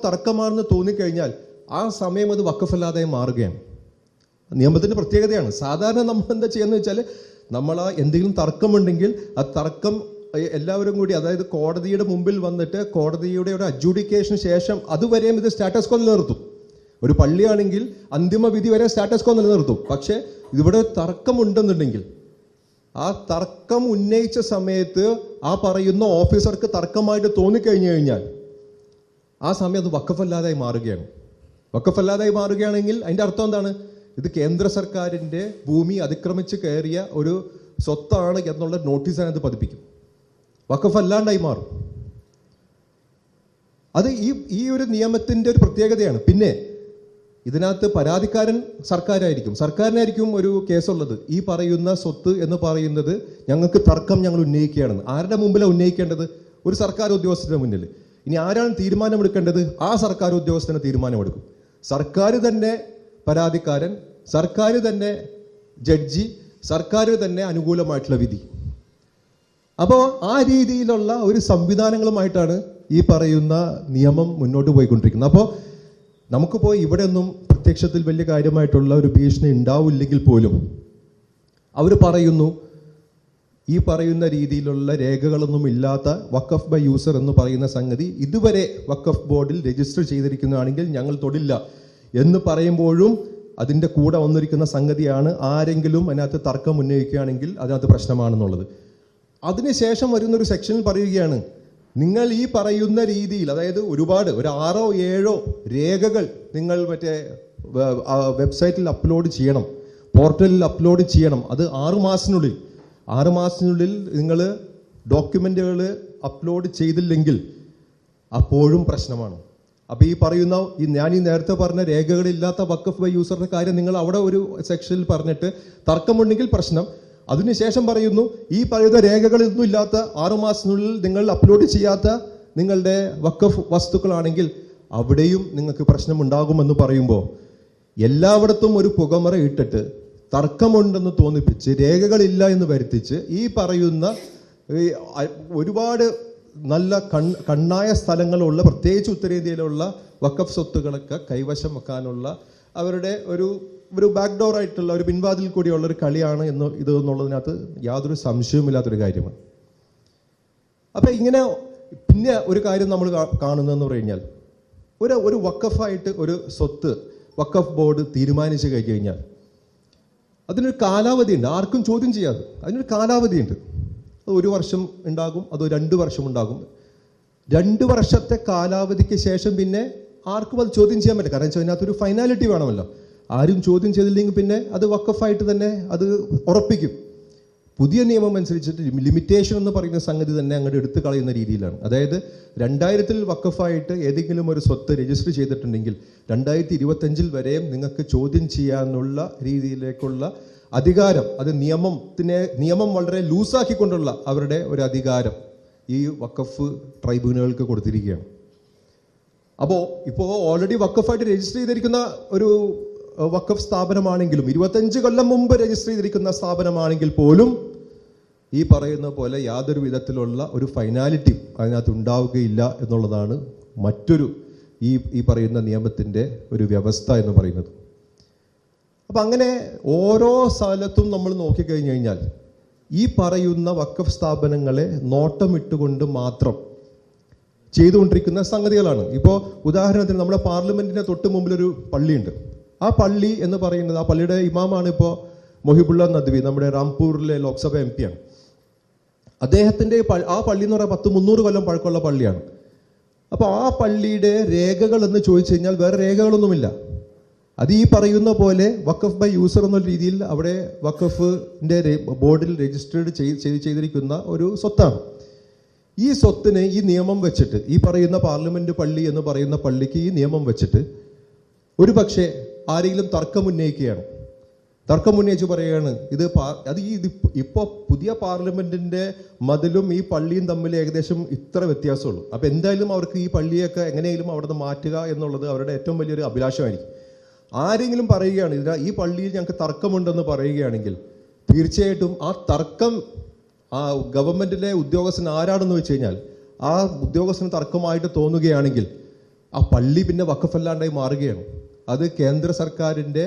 തർക്കമാണെന്ന് തോന്നിക്കഴിഞ്ഞാൽ ആ സമയം അത് വഖഫല്ലാതെ മാറുകയാണ്. നിയമത്തിൻ്റെ പ്രത്യേകതയാണ്. സാധാരണ നമ്മൾ എന്താ ചെയ്യുന്നത് വെച്ചാൽ, നമ്മൾ എന്തെങ്കിലും തർക്കമുണ്ടെങ്കിൽ ആ തർക്കം എല്ലാവരും കൂടി, അതായത് കോടതിയുടെ മുമ്പിൽ വന്നിട്ട് കോടതിയുടെ ഒരു അഡ്ജുഡിക്കേഷന് ശേഷം അതുവരെയും ഇത് സ്റ്റാറ്റസ് കോ നിലനിർത്തും. ഒരു പള്ളിയാണെങ്കിൽ അന്തിമ വിധി വരെ സ്റ്റാറ്റസ് കോ നിലനിർത്തും. പക്ഷേ ഇവിടെ തർക്കമുണ്ടെന്നുണ്ടെങ്കിൽ ആ തർക്കം ഉന്നയിച്ച സമയത്ത് ആ പറയുന്ന ഓഫീസർക്ക് തർക്കമായിട്ട് തോന്നിക്കഴിഞ്ഞു കഴിഞ്ഞാൽ ആ സമയം അത് വഖഫല്ലാതായി മാറുകയാണ്. വഖഫല്ലാതായി മാറുകയാണെങ്കിൽ അതിൻ്റെ അർത്ഥം എന്താണ്? ഇത് കേന്ദ്ര സർക്കാരിൻ്റെ ഭൂമി അതിക്രമിച്ച് കയറിയ ഒരു സ്വത്താണ് എന്നുള്ള നോട്ടീസാണ് അത് പതിപ്പിക്കും. വഖഫ് അല്ലാണ്ടായി മാറും. അത് ഈ ഒരു നിയമത്തിൻ്റെ ഒരു പ്രത്യേകതയാണ്. പിന്നെ ഇതിനകത്ത് പരാതിക്കാരൻ സർക്കാരിനായിരിക്കും ഒരു കേസുള്ളത്. ഈ പറയുന്ന സ്വത്ത് എന്ന് പറയുന്നത് ഞങ്ങൾക്ക് തർക്കം ഞങ്ങൾ ഉന്നയിക്കുകയാണെന്ന്. ആരുടെ മുമ്പിലാണ് ഉന്നയിക്കേണ്ടത്? ഒരു സർക്കാർ ഉദ്യോഗസ്ഥരുടെ മുന്നിൽ. ഇനി ആരാണ് തീരുമാനമെടുക്കേണ്ടത്? ആ സർക്കാർ ഉദ്യോഗസ്ഥന് തീരുമാനമെടുക്കും. സർക്കാർ തന്നെ പരാതിക്കാരൻ, സർക്കാർ തന്നെ ജഡ്ജി, സർക്കാർ തന്നെ അനുകൂലമായിട്ടുള്ള വിധി. അപ്പോൾ ആ രീതിയിലുള്ള ഒരു സംവിധാനങ്ങളുമായിട്ടാണ് ഈ പറയുന്ന നിയമം മുന്നോട്ട് പോയിക്കൊണ്ടിരിക്കുന്നത്. അപ്പോൾ നമുക്കിപ്പോൾ ഇവിടെ ഒന്നും പ്രത്യക്ഷത്തിൽ വലിയ കാര്യമായിട്ടുള്ള ഒരു ഭീഷണി ഉണ്ടാവില്ലെങ്കിൽ പോലും അവർ പറയുന്നു, ഈ പറയുന്ന രീതിയിലുള്ള രേഖകളൊന്നും ഇല്ലാത്ത വഖഫ് ബൈ യൂസർ എന്ന് പറയുന്ന സംഗതി ഇതുവരെ വഖഫ് ബോർഡിൽ രജിസ്റ്റർ ചെയ്തിരിക്കുന്നതാണെങ്കിൽ ഞങ്ങൾ തൊടില്ല എന്ന് പറയുമ്പോഴും അതിൻ്റെ കൂടെ വന്നിരിക്കുന്ന സംഗതിയാണ് ആരെങ്കിലും അതിനകത്ത് തർക്കം ഉന്നയിക്കുകയാണെങ്കിൽ അതിനകത്ത് പ്രശ്നമാണെന്നുള്ളത്. അതിനുശേഷം വരുന്നൊരു സെക്ഷനിൽ പറയുകയാണ്, നിങ്ങൾ ഈ പറയുന്ന രീതിയിൽ, അതായത് ഒരുപാട് ഒരു 6 or 7 രേഖകൾ നിങ്ങൾ മറ്റേ വെബ്സൈറ്റിൽ അപ്ലോഡ് ചെയ്യണം, പോർട്ടലിൽ അപ്ലോഡ് ചെയ്യണം. അത് 6 മാസത്തിനുള്ളിൽ നിങ്ങൾ ഡോക്യുമെൻറ്റുകൾ അപ്ലോഡ് ചെയ്തില്ലെങ്കിൽ അപ്പോഴും പ്രശ്നമാണ്. അപ്പോൾ ഈ പറയുന്ന ഞാൻ നേരത്തെ പറഞ്ഞ രേഖകളില്ലാത്ത വഖഫ് ബൈ യൂസറിൻ്റെ കാര്യം നിങ്ങൾ അവിടെ ഒരു സെക്ഷനിൽ പറഞ്ഞിട്ട് തർക്കമുണ്ടെങ്കിൽ പ്രശ്നം. അതിനുശേഷം പറയുന്നു, ഈ പറയുന്ന രേഖകളൊന്നും ഇല്ലാത്ത 6 മാസത്തിനുള്ളിൽ നിങ്ങൾ അപ്ലോഡ് ചെയ്യാത്ത നിങ്ങളുടെ വഖഫ് വസ്തുക്കളാണെങ്കിൽ അവിടെയും നിങ്ങൾക്ക് പ്രശ്നമുണ്ടാകുമെന്ന് പറയുമ്പോൾ എല്ലായിടത്തും ഒരു പുകമറ ഇട്ടിട്ട് തർക്കമുണ്ടെന്ന് തോന്നിപ്പിച്ച് രേഖകളില്ല എന്ന് വരുത്തിച്ച് ഈ പറയുന്ന ഒരുപാട് നല്ല കണ്ണായ സ്ഥലങ്ങളുള്ള, പ്രത്യേകിച്ച് ഉത്തരേന്ത്യയിലുള്ള വഖഫ് സ്വത്തുകളൊക്കെ കൈവശം വെക്കാനുള്ള അവരുടെ ഒരു ബാക്ക്ഡോർ ആയിട്ടുള്ള ഒരു പിൻവാതിൽ കൂടിയുള്ള ഒരു കളിയാണ് എന്നുള്ളതിനകത്ത് യാതൊരു സംശയവുമില്ലാത്തൊരു കാര്യമാണ്. അപ്പം ഇങ്ങനെ പിന്നെ ഒരു കാര്യം നമ്മൾ കാണുന്നതെന്ന് പറഞ്ഞു കഴിഞ്ഞാൽ, ഒരു വഖഫായിട്ട് ഒരു സ്വത്ത് വഖഫ് ബോർഡ് തീരുമാനിച്ചു കഴിഞ്ഞാൽ അതിനൊരു കാലാവധിയുണ്ട്, ആർക്കും ചോദ്യം ചെയ്യാതെ അതിനൊരു കാലാവധിയുണ്ട്. അത് 1 വർഷം ഉണ്ടാകും, അത് 2 വർഷം ഉണ്ടാകും. 2 വർഷത്തെ കാലാവധിക്ക് ശേഷം പിന്നെ ആർക്കും അത് ചോദ്യം ചെയ്യാൻ പറ്റില്ല. കാരണം വെച്ചാൽ അതിനകത്തൊരു ഫൈനാലിറ്റി വേണമല്ലോ. ആരും ചോദ്യം ചെയ്തില്ലെങ്കിൽ പിന്നെ അത് വഖഫായിട്ട് തന്നെ അത് ഉറപ്പിക്കും. പുതിയ നിയമം അനുസരിച്ചിട്ട് ലിമിറ്റേഷൻ എന്ന് പറയുന്ന സംഗതി തന്നെ അങ്ങോട്ട് എടുത്തു കളയുന്ന രീതിയിലാണ്. അതായത് 2000 വഖഫായിട്ട് ഏതെങ്കിലും ഒരു സ്വത്ത് രജിസ്റ്റർ ചെയ്തിട്ടുണ്ടെങ്കിൽ 2025 വരെയും നിങ്ങൾക്ക് ചോദ്യം ചെയ്യാനുള്ള രീതിയിലേക്കുള്ള അധികാരം, അത് നിയമം വളരെ ലൂസാക്കിക്കൊണ്ടുള്ള അവരുടെ ഒരു അധികാരം ഈ വഖഫ് ട്രൈബ്യൂണലുകൾക്ക് കൊടുത്തിരിക്കുകയാണ്. അപ്പോൾ ഇപ്പോൾ ഓൾറെഡി വഖഫായിട്ട് രജിസ്റ്റർ ചെയ്തിരിക്കുന്ന ഒരു വഖഫ് സ്ഥാപനമാണെങ്കിലും 25 കൊല്ലം മുമ്പ് രജിസ്റ്റർ ചെയ്തിരിക്കുന്ന സ്ഥാപനമാണെങ്കിൽ പോലും ഈ പറയുന്ന പോലെ യാതൊരു വിധത്തിലുള്ള ഒരു ഫൈനാലിറ്റി അതിനകത്ത് ഉണ്ടാവുകയില്ല എന്നുള്ളതാണ് മറ്റൊരു ഈ പറയുന്ന നിയമത്തിൻ്റെ ഒരു വ്യവസ്ഥ എന്ന് പറയുന്നത്. അപ്പം അങ്ങനെ ഓരോ സ്ഥലത്തും നമ്മൾ നോക്കിക്കഴിഞ്ഞു കഴിഞ്ഞാൽ ഈ പറയുന്ന വഖഫ് സ്ഥാപനങ്ങളെ നോട്ടമിട്ടുകൊണ്ട് മാത്രം ചെയ്തുകൊണ്ടിരിക്കുന്ന സംഗതികളാണ്. ഇപ്പോൾ ഉദാഹരണത്തിന് നമ്മുടെ പാർലമെൻറ്റിൻ്റെ തൊട്ട് മുമ്പിലൊരു പള്ളിയുണ്ട്. ആ പള്ളി എന്ന് പറയുന്നത്, ആ പള്ളിയുടെ ഇമാമാണ് ഇപ്പോൾ മൊഹിബുള്ള നദ്വി, നമ്മുടെ റാംപൂരിലെ ലോക്സഭ MP ആണ്. അദ്ദേഹത്തിൻ്റെ ആ പള്ളി എന്ന് പറയുന്നത് 300 കൊല്ലം പഴക്കമുള്ള പള്ളിയാണ്. അപ്പോൾ ആ പള്ളിയുടെ രേഖകൾ എന്ന് ചോദിച്ചു കഴിഞ്ഞാൽ വേറെ രേഖകളൊന്നുമില്ല. അത് ഈ പറയുന്ന പോലെ വഖഫ് ബൈ യൂസർ എന്ന രീതിയിൽ അവിടെ വഖഫിൻ്റെ ബോർഡിൽ രജിസ്റ്റേർഡ് ചെയ്തിരിക്കുന്ന ഒരു സ്വത്താണ്. ഈ സ്വത്തിന് ഈ നിയമം വെച്ചിട്ട്, ഈ പറയുന്ന പാർലമെൻറ്റ് പള്ളി എന്ന് പറയുന്ന പള്ളിക്ക് ഈ നിയമം വെച്ചിട്ട് ഒരു പക്ഷേ ആരെങ്കിലും തർക്കമുന്നയിക്കുകയാണ്, തർക്കമുന്നയിച്ച് പറയുകയാണ് ഇപ്പോൾ പുതിയ പാർലമെൻറ്റിൻ്റെ മതിലും ഈ പള്ളിയും തമ്മിൽ ഏകദേശം ഇത്ര വ്യത്യാസമുള്ളൂ. അപ്പോൾ എന്തായാലും അവർക്ക് ഈ പള്ളിയൊക്കെ എങ്ങനെയെങ്കിലും അവിടെ നിന്ന് മാറ്റുക എന്നുള്ളത് അവരുടെ ഏറ്റവും വലിയൊരു അഭിലാഷമായിരിക്കും. ആരെങ്കിലും പറയുകയാണ് ഈ പള്ളിയിൽ ഞങ്ങൾക്ക് തർക്കമുണ്ടെന്ന് പറയുകയാണെങ്കിൽ തീർച്ചയായിട്ടും ആ തർക്കം ആ ഗവൺമെൻറ്റിലെ ഉദ്യോഗസ്ഥൻ ആരാണെന്ന് വെച്ച് കഴിഞ്ഞാൽ ആ ഉദ്യോഗസ്ഥന് തർക്കമായിട്ട് തോന്നുകയാണെങ്കിൽ ആ പള്ളി പിന്നെ വഖഫല്ലാണ്ടായി മാറുകയാണ്. അത് കേന്ദ്ര സർക്കാരിൻ്റെ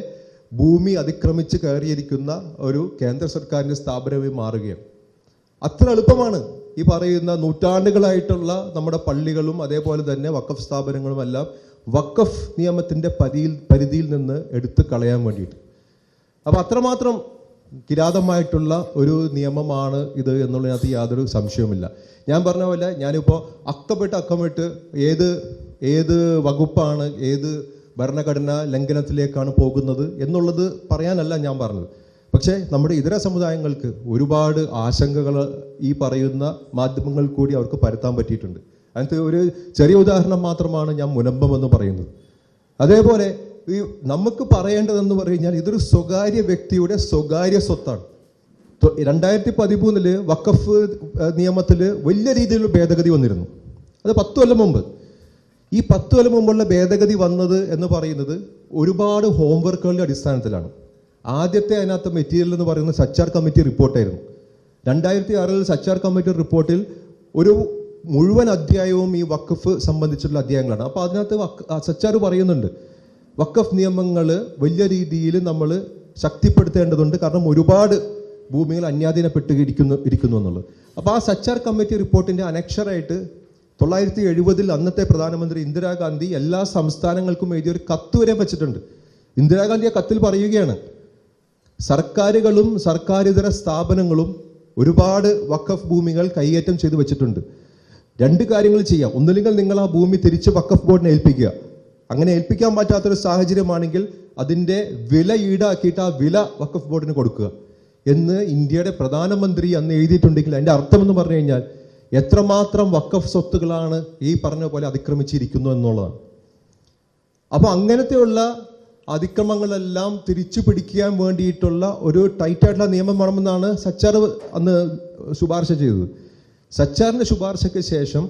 ഭൂമി അതിക്രമിച്ച് കയറിയിരിക്കുന്ന ഒരു കേന്ദ്ര സർക്കാരിൻ്റെ സ്ഥാപനമായി മാറുകയാണ്. അത്ര എളുപ്പമാണ് ഈ പറയുന്ന നൂറ്റാണ്ടുകളായിട്ടുള്ള നമ്മുടെ പള്ളികളും അതേപോലെ തന്നെ വഖഫ് സ്ഥാപനങ്ങളും എല്ലാം വഖഫ് നിയമത്തിൻ്റെ പരിധിയിൽ നിന്ന് എടുത്തു കളയാൻ വേണ്ടിയിട്ട്. അപ്പോൾ അത്രമാത്രം കിരാതമായിട്ടുള്ള ഒരു നിയമമാണ് ഇത് എന്നുള്ളതിനകത്ത് യാതൊരു സംശയവുമില്ല. ഞാൻ പറഞ്ഞ പോലെ ഞാനിപ്പോൾ അക്കമിട്ട് ഏത് വകുപ്പാണ് ഏത് ഭരണഘടനാ ലംഘനത്തിലേക്കാണ് പോകുന്നത് എന്നുള്ളത് പറയാനല്ല ഞാൻ പറഞ്ഞത്. പക്ഷേ നമ്മുടെ ഇതര സമുദായങ്ങൾക്ക് ഒരുപാട് ആശങ്കകൾ ഈ പറയുന്ന മാധ്യമങ്ങൾ കൂടി അവർക്ക് പരത്താൻ പറ്റിയിട്ടുണ്ട്. അതിനകത്ത് ഒരു ചെറിയ ഉദാഹരണം മാത്രമാണ് ഞാൻ മുനമ്പം എന്ന് പറയുന്നത്. അതേപോലെ ഈ നമുക്ക് പറയേണ്ടതെന്ന് പറഞ്ഞു കഴിഞ്ഞാൽ ഇതൊരു സ്വകാര്യ വ്യക്തിയുടെ സ്വകാര്യ സ്വത്താണ്. 2013 വഖഫ് നിയമത്തിൽ വലിയ രീതിയിലുള്ള ഭേദഗതി വന്നിരുന്നു. അത് 10 കൊല്ലം മുമ്പ്. ഈ 10 കൊല്ലം മുമ്പുള്ള ഭേദഗതി വന്നത് എന്ന് പറയുന്നത് ഒരുപാട് ഹോംവർക്കുകളുടെ അടിസ്ഥാനത്തിലാണ്. ആദ്യത്തെ അതിനകത്ത് മെറ്റീരിയൽ എന്ന് പറയുന്നത് സച്ചാർ കമ്മിറ്റി റിപ്പോർട്ടായിരുന്നു. 2006 സച്ചാർ കമ്മിറ്റി റിപ്പോർട്ടിൽ ഒരു മുഴുവൻ അധ്യായവും ഈ വഖഫ് സംബന്ധിച്ചുള്ള അധ്യായങ്ങളാണ്. അപ്പോൾ അതിനകത്ത് സച്ചാർ പറയുന്നുണ്ട് വഖഫ് നിയമങ്ങൾ വലിയ രീതിയിൽ നമ്മൾ ശക്തിപ്പെടുത്തേണ്ടതുണ്ട്, കാരണം ഒരുപാട് ഭൂമികൾ അന്യാധീനപ്പെട്ടിരിക്കുന്നു എന്നുള്ളത്. അപ്പോൾ ആ സച്ചാർ കമ്മിറ്റി റിപ്പോർട്ടിൻ്റെ അനക്ഷരായിട്ട് 1970 അന്നത്തെ പ്രധാനമന്ത്രി ഇന്ദിരാഗാന്ധി എല്ലാ സംസ്ഥാനങ്ങൾക്കും എഴുതിയൊരു കത്ത് വരെ വെച്ചിട്ടുണ്ട്. ഇന്ദിരാഗാന്ധി ആ കത്തിൽ പറയുകയാണ്, സർക്കാരുകളും സർക്കാരിതര സ്ഥാപനങ്ങളും ഒരുപാട് വഖഫ് ഭൂമികൾ കൈയേറ്റം ചെയ്ത് വെച്ചിട്ടുണ്ട്. 2 കാര്യങ്ങൾ ചെയ്യാം. ഒന്നുമില്ലെങ്കിൽ നിങ്ങൾ ആ ഭൂമി തിരിച്ച് വഖഫ് ബോർഡിനെ ഏൽപ്പിക്കുക. അങ്ങനെ ഏൽപ്പിക്കാൻ പറ്റാത്തൊരു സാഹചര്യമാണെങ്കിൽ അതിൻ്റെ വില ഈടാക്കിയിട്ട് ആ വില വഖഫ് ബോർഡിന് കൊടുക്കുക എന്ന് ഇന്ത്യയുടെ പ്രധാനമന്ത്രി അന്ന് എഴുതിയിട്ടുണ്ടെങ്കിൽ അതിൻ്റെ അർത്ഥം എന്ന് പറഞ്ഞു കഴിഞ്ഞാൽ എത്രമാത്രം വഖഫ് സ്വത്തുകളാണ് ഈ പറഞ്ഞ പോലെ അതിക്രമിച്ചിരിക്കുന്നു എന്നുള്ളതാണ്. അപ്പോൾ അങ്ങനത്തെയുള്ള അതിക്രമങ്ങളെല്ലാം തിരിച്ചു പിടിക്കാൻ വേണ്ടിയിട്ടുള്ള ഒരു ടൈറ്റായിട്ടുള്ള നിയമം വേണമെന്നാണ് സച്ചാർ അന്ന് ശുപാർശ ചെയ്തത്. സച്ചാറിൻ്റെ ശുപാർശയ്ക്ക് ശേഷം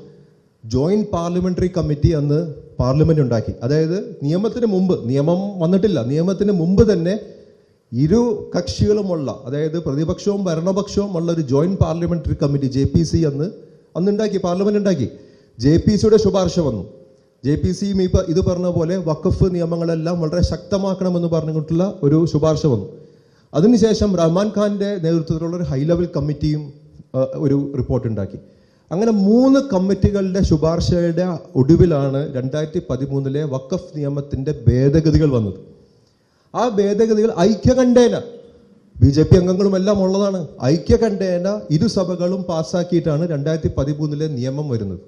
ജോയിൻറ്റ് പാർലമെൻ്ററി കമ്മിറ്റി അന്ന് പാർലമെൻറ്റ് ഉണ്ടാക്കി. അതായത് നിയമത്തിന് മുമ്പ്, നിയമം വന്നിട്ടില്ല, നിയമത്തിന് മുമ്പ് തന്നെ ഇരു കക്ഷികളുമുള്ള, അതായത് പ്രതിപക്ഷവും ഭരണപക്ഷവും ഉള്ള ഒരു ജോയിൻറ്റ് പാർലമെൻ്ററി കമ്മിറ്റി JPC അന്നുണ്ടാക്കി, പാർലമെൻറ്റ് ഉണ്ടാക്കി. JPCയുടെ ശുപാർശ വന്നു. JPCയും ഇത് പറഞ്ഞ പോലെ വഖഫ് നിയമങ്ങളെല്ലാം വളരെ ശക്തമാക്കണമെന്ന് പറഞ്ഞിട്ടുള്ള ഒരു ശുപാർശ വന്നു. അതിനുശേഷം റഹ്മാൻ ഖാൻ്റെ നേതൃത്വത്തിലുള്ള ഒരു ഹൈ ലെവൽ കമ്മിറ്റിയും ഒരു റിപ്പോർട്ട് ഉണ്ടാക്കി. അങ്ങനെ 3 കമ്മിറ്റികളുടെ ശുപാർശയുടെ ഒടുവിലാണ് 2013 വഖഫ് നിയമത്തിൻ്റെ ഭേദഗതികൾ വന്നത്. ആ ഭേദഗതികൾ ഐക്യകണ്ഠേന BJP അംഗങ്ങളുമെല്ലാം ഉള്ളതാണ്. ഐക്യകണ്ഠേന ഇരുസഭകളും പാസ്സാക്കിയിട്ടാണ് 2013 നിയമം വരുന്നത്.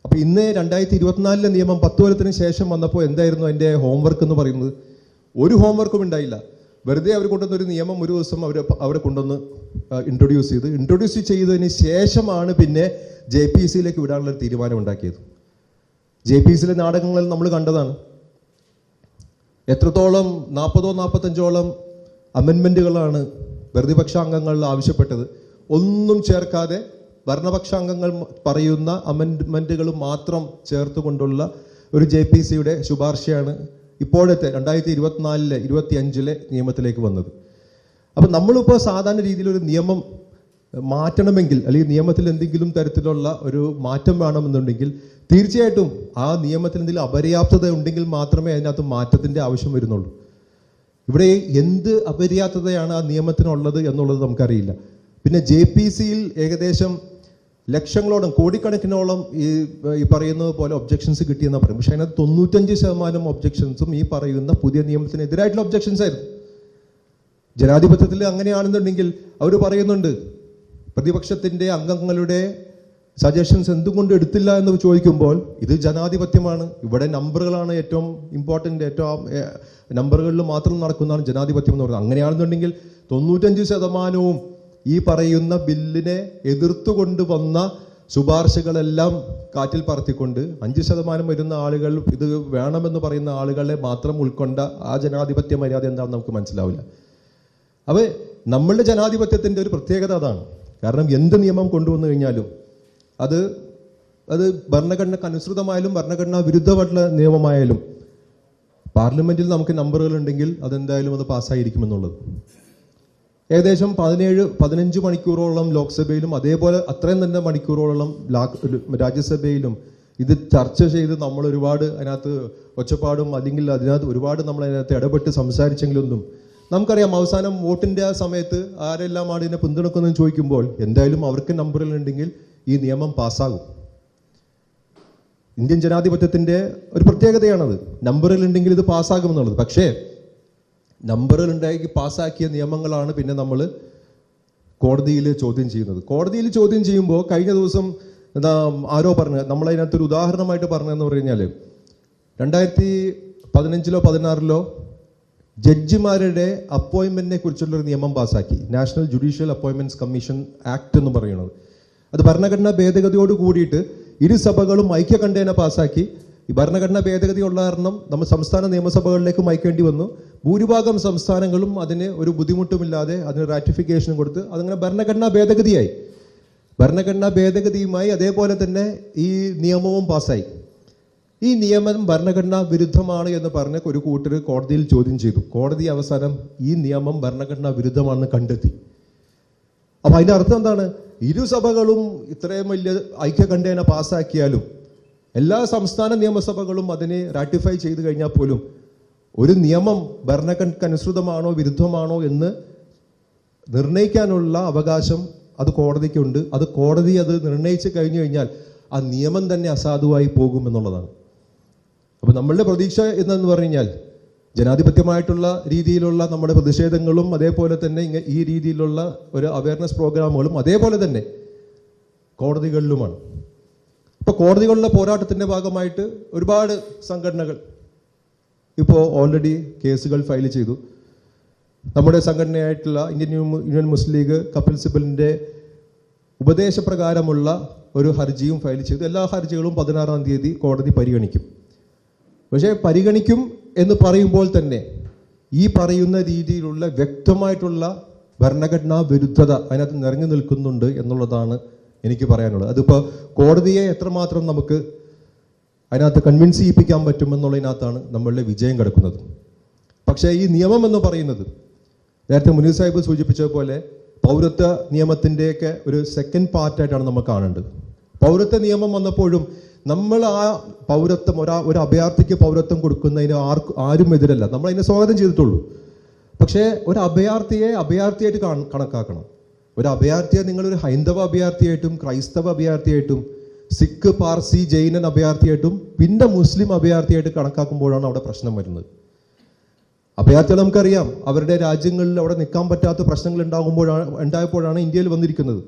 അപ്പോൾ ഇന്ന് 2024 നിയമം 10 കൊല്ലത്തിന് ശേഷം വന്നപ്പോൾ എന്തായിരുന്നു അതിൻ്റെ ഹോംവർക്ക് എന്ന് പറയുന്നത്? ഒരു ഹോംവർക്കും ഉണ്ടായില്ല. വെറുതെ അവർ കൊണ്ടുവന്നൊരു നിയമം ഒരു ദിവസം അവിടെ കൊണ്ടുവന്ന് ഇൻട്രൊഡ്യൂസ് ചെയ്തതിന് ശേഷമാണ് പിന്നെ JPCയിലേക്ക് വിടാനുള്ള തീരുമാനം ഉണ്ടാക്കിയത്. JPCയിലെ നാടകങ്ങൾ നമ്മൾ കണ്ടതാണ്. എത്രത്തോളം 40-45ഓളം അമെൻമെൻറ്റുകളാണ് പ്രതിപക്ഷ അംഗങ്ങൾ ആവശ്യപ്പെട്ടത്. ഒന്നും ചേർക്കാതെ ഭരണപക്ഷാംഗങ്ങൾ പറയുന്ന അമെൻമെൻറ്റുകൾ മാത്രം ചേർത്തുകൊണ്ടുള്ള ഒരു JPCയുടെ ശുപാർശയാണ് ഇപ്പോഴത്തെ 2024-25 നിയമത്തിലേക്ക് വന്നത്. അപ്പം നമ്മളിപ്പോൾ സാധാരണ രീതിയിലൊരു നിയമം മാറ്റണമെങ്കിൽ, അല്ലെങ്കിൽ നിയമത്തിൽ എന്തെങ്കിലും തരത്തിലുള്ള ഒരു മാറ്റം വേണമെന്നുണ്ടെങ്കിൽ തീർച്ചയായിട്ടും ആ നിയമത്തിൽ എന്തെങ്കിലും അപര്യാപ്തത ഉണ്ടെങ്കിൽ മാത്രമേ അതിനകത്ത് മാറ്റത്തിൻ്റെ ആവശ്യം വരുന്നുള്ളൂ. ഇവിടെ എന്ത് അപര്യാപ്തതയാണ് ആ നിയമത്തിനുള്ളത് എന്നുള്ളത് നമുക്കറിയില്ല. പിന്നെ JPCയിൽ ഏകദേശം ലക്ഷങ്ങളോളം, കോടിക്കണക്കിനോളം ഈ പറയുന്നത് പോലെ ഒബ്ജക്ഷൻസ് കിട്ടിയെന്നാണ് പറയും. പക്ഷേ അതിനകത്ത് 95% ഒബ്ജക്ഷൻസും ഈ പറയുന്ന പുതിയ നിയമത്തിനെതിരായിട്ടുള്ള ഒബ്ജക്ഷൻസ് ആയിരുന്നു. ജനാധിപത്യത്തിൽ അങ്ങനെയാണെന്നുണ്ടെങ്കിൽ അവർ പറയുന്നുണ്ട്, പ്രതിപക്ഷത്തിൻ്റെ അംഗങ്ങളുടെ സജഷൻസ് എന്തുകൊണ്ട് എടുത്തില്ല എന്ന് ചോദിക്കുമ്പോൾ ഇത് ജനാധിപത്യമാണ്, ഇവിടെ നമ്പറുകളാണ് ഏറ്റവും ഇമ്പോർട്ടൻ്റ്, ഏറ്റവും നമ്പറുകളിൽ മാത്രം നടക്കുന്നതാണ് ജനാധിപത്യം എന്ന് പറയുന്നത്. അങ്ങനെയാണെന്നുണ്ടെങ്കിൽ 95% ഈ പറയുന്ന ബില്ലിനെ എതിർത്തുകൊണ്ട് വന്ന ശുപാർശകളെല്ലാം കാറ്റിൽ പറത്തിക്കൊണ്ട് 5% വരുന്ന ആളുകൾ, ഇത് വേണമെന്ന് പറയുന്ന ആളുകളെ മാത്രം ഉൾക്കൊണ്ട ആ ജനാധിപത്യ മര്യാദ എന്താണെന്ന് നമുക്ക് മനസ്സിലാവില്ല. അപ്പോൾ നമ്മളുടെ ജനാധിപത്യത്തിൻ്റെ ഒരു പ്രത്യേകത അതാണ്. കാരണം എന്ത് നിയമം കൊണ്ടുവന്നു കഴിഞ്ഞാലും അത് ഭരണഘടനയ്ക്ക് അനുസൃതമായാലും ഭരണഘടനാ വിരുദ്ധമായിട്ടുള്ള നിയമമായാലും പാർലമെൻറ്റിൽ നമുക്ക് നമ്പറുകൾ ഉണ്ടെങ്കിൽ അതെന്തായാലും അത് പാസ്സായിരിക്കുമെന്നുള്ളത്. ഏകദേശം 17-15 മണിക്കൂറോളം ലോക്സഭയിലും അതേപോലെ അത്രയും തന്നെ മണിക്കൂറോളം രാജ്യസഭയിലും ഇത് ചർച്ച ചെയ്ത് നമ്മൾ ഒരുപാട് അതിനകത്ത് ഒച്ചപ്പാടും അല്ലെങ്കിൽ അതിനകത്ത് ഒരുപാട് നമ്മൾ അതിനകത്ത് ഇടപെട്ട് സംസാരിച്ചെങ്കിലൊന്നും നമുക്കറിയാം അവസാനം വോട്ടിൻ്റെ ആ സമയത്ത് ആരെല്ലാമാണ് ഇതിനെ പിന്തുണക്കുന്നതെന്ന് ചോദിക്കുമ്പോൾ എന്തായാലും അവർക്ക് നമ്പറുകളുണ്ടെങ്കിൽ ഈ നിയമം പാസ്സാകും. ഇന്ത്യൻ ജനാധിപത്യത്തിൻ്റെ ഒരു പ്രത്യേകതയാണത്. നമ്പറുകളുണ്ടെങ്കിൽ ഇത് പാസ്സാകുമെന്നുള്ളത്. പക്ഷേ നമ്പറുകളുണ്ടാക്കി പാസ്സാക്കിയ നിയമങ്ങളാണ് പിന്നെ നമ്മൾ കോടതിയിൽ ചോദ്യം ചെയ്യുന്നത്. കോടതിയിൽ ചോദ്യം ചെയ്യുമ്പോൾ കഴിഞ്ഞ ദിവസം ആരോ പറഞ്ഞ്, നമ്മളതിനകത്തൊരു ഉദാഹരണമായിട്ട് പറഞ്ഞതെന്ന് പറഞ്ഞു കഴിഞ്ഞാൽ 2015-16 ജഡ്ജിമാരുടെ അപ്പോയിൻമെൻറ്റിനെ കുറിച്ചുള്ളൊരു നിയമം പാസ്സാക്കി. National judicial appointments commission act എന്ന് പറയുന്നത്. അത് ഭരണഘടനാ ഭേദഗതിയോട് കൂടിയിട്ട് ഇരുസഭകളും ഐക്യകണ്ഠേന പാസ്സാക്കി. ഈ ഭരണഘടനാ ഭേദഗതി ഉള്ള കാരണം നമ്മൾ സംസ്ഥാന നിയമസഭകളിലേക്ക് അയക്കേണ്ടി വന്നു. ഭൂരിഭാഗം സംസ്ഥാനങ്ങളും അതിന് ഒരു ബുദ്ധിമുട്ടുമില്ലാതെ അതിന് റാറ്റിഫിക്കേഷൻ കൊടുത്ത് അതങ്ങനെ ഭരണഘടനാ ഭേദഗതിയായി. ഭരണഘടനാ ഭേദഗതിയുമായി അതേപോലെ തന്നെ ഈ നിയമവും പാസ്സായി. ഈ നിയമം ഭരണഘടനാ വിരുദ്ധമാണ് എന്ന് പറഞ്ഞ് ഒരു കൂട്ടർ കോടതിയിൽ ചോദ്യം ചെയ്തു. കോടതി അവസാനം ഈ നിയമം ഭരണഘടനാ വിരുദ്ധമാണെന്ന് കണ്ടെത്തി. അപ്പൊ അതിന്റെ അർത്ഥം എന്താണ്? ഇരു സഭകളും ഇത്രയും വലിയ ഐക്യകണ്ഠേന പാസ്സാക്കിയാലും എല്ലാ സംസ്ഥാന നിയമസഭകളും അതിനെ റാറ്റിഫൈ ചെയ്തു കഴിഞ്ഞാൽ പോലും ഒരു നിയമം ഭരണഘടനയ്ക്കനുസൃതമാണോ വിരുദ്ധമാണോ എന്ന് നിർണയിക്കാനുള്ള അവകാശം അത് കോടതിക്കുണ്ട്. അത് കോടതി അത് നിർണയിച്ച് കഴിഞ്ഞു കഴിഞ്ഞാൽ ആ നിയമം തന്നെ അസാധുവായി പോകുമെന്നുള്ളതാണ്. അപ്പോൾ നമ്മളുടെ പ്രതീക്ഷ എന്നു പറഞ്ഞു കഴിഞ്ഞാൽ ജനാധിപത്യമായിട്ടുള്ള രീതിയിലുള്ള നമ്മുടെ പ്രതിഷേധങ്ങളും അതേപോലെ തന്നെ ഈ രീതിയിലുള്ള ഒരു അവയർനെസ് പ്രോഗ്രാമുകളും അതേപോലെ തന്നെ കോടതികളിലുമാണ്. ഇപ്പോൾ കോടതികളിലെ പോരാട്ടത്തിൻ്റെ ഭാഗമായിട്ട് ഒരുപാട് സംഘടനകൾ ഇപ്പോൾ ഓൾറെഡി കേസുകൾ ഫയൽ ചെയ്തു. നമ്മുടെ സംഘടനയായിട്ടുള്ള ഇന്ത്യൻ മുസ്ലിം ലീഗ് കപിൽ സിബലിൻ്റെ ഉപദേശപ്രകാരമുള്ള ഒരു ഹർജിയും ഫയൽ ചെയ്തു. എല്ലാ ഹർജികളും 16-ാം തീയതി കോടതി പരിഗണിക്കും. പക്ഷേ പരിഗണിക്കും എന്ന് പറയുമ്പോൾ തന്നെ ഈ പറയുന്ന രീതിയിലുള്ള വ്യക്തമായിട്ടുള്ള ഭരണഘടനാ വിരുദ്ധത അതിനകത്ത് നിറഞ്ഞു നിൽക്കുന്നുണ്ട് എന്നുള്ളതാണ് എനിക്ക് പറയാനുള്ളത്. അതിപ്പോൾ കോടതിയെ എത്രമാത്രം നമുക്ക് അതിനകത്ത് കൺവിൻസ് ചെയ്യിപ്പിക്കാൻ പറ്റുമെന്നുള്ളതിനകത്താണ് നമ്മളുടെ വിജയം കിടക്കുന്നത്. പക്ഷേ ഈ നിയമം എന്ന് പറയുന്നത് നേരത്തെ മുനീർ സാഹിബ് സൂചിപ്പിച്ചതുപോലെ പൗരത്വ നിയമത്തിൻ്റെയൊക്കെ ഒരു സെക്കൻഡ് പാർട്ടായിട്ടാണ് നമ്മൾ കാണേണ്ടത്. പൗരത്വ നിയമം വന്നപ്പോഴും നമ്മൾ ആ പൗരത്വം ഒരു അഭയാർത്ഥിക്ക് പൗരത്വം കൊടുക്കുന്നതിന് ആരും എതിരല്ല, നമ്മൾ അതിനെ സ്വാഗതം ചെയ്തിട്ടുള്ളൂ. പക്ഷേ ഒരു അഭയാർത്ഥിയായിട്ട് കണക്കാക്കണം. ഒരു അഭയാർത്ഥിയെ നിങ്ങളൊരു ഹൈന്ദവ അഭയാർത്ഥിയായിട്ടും ക്രൈസ്തവ അഭയാർത്ഥിയായിട്ടും സിഖ് പാർസി ജൈനൻ അഭയാർത്ഥിയായിട്ടും പിന്നെ മുസ്ലിം അഭയാർത്ഥിയായിട്ട് കണക്കാക്കുമ്പോഴാണ് അവിടെ പ്രശ്നം വരുന്നത്. അഭയാർത്ഥികൾ നമുക്കറിയാം, അവരുടെ രാജ്യങ്ങളിൽ അവിടെ നിൽക്കാൻ പറ്റാത്ത പ്രശ്നങ്ങൾ ഉണ്ടായപ്പോഴാണ് ഇന്ത്യയിൽ വന്നിരിക്കുന്നത്.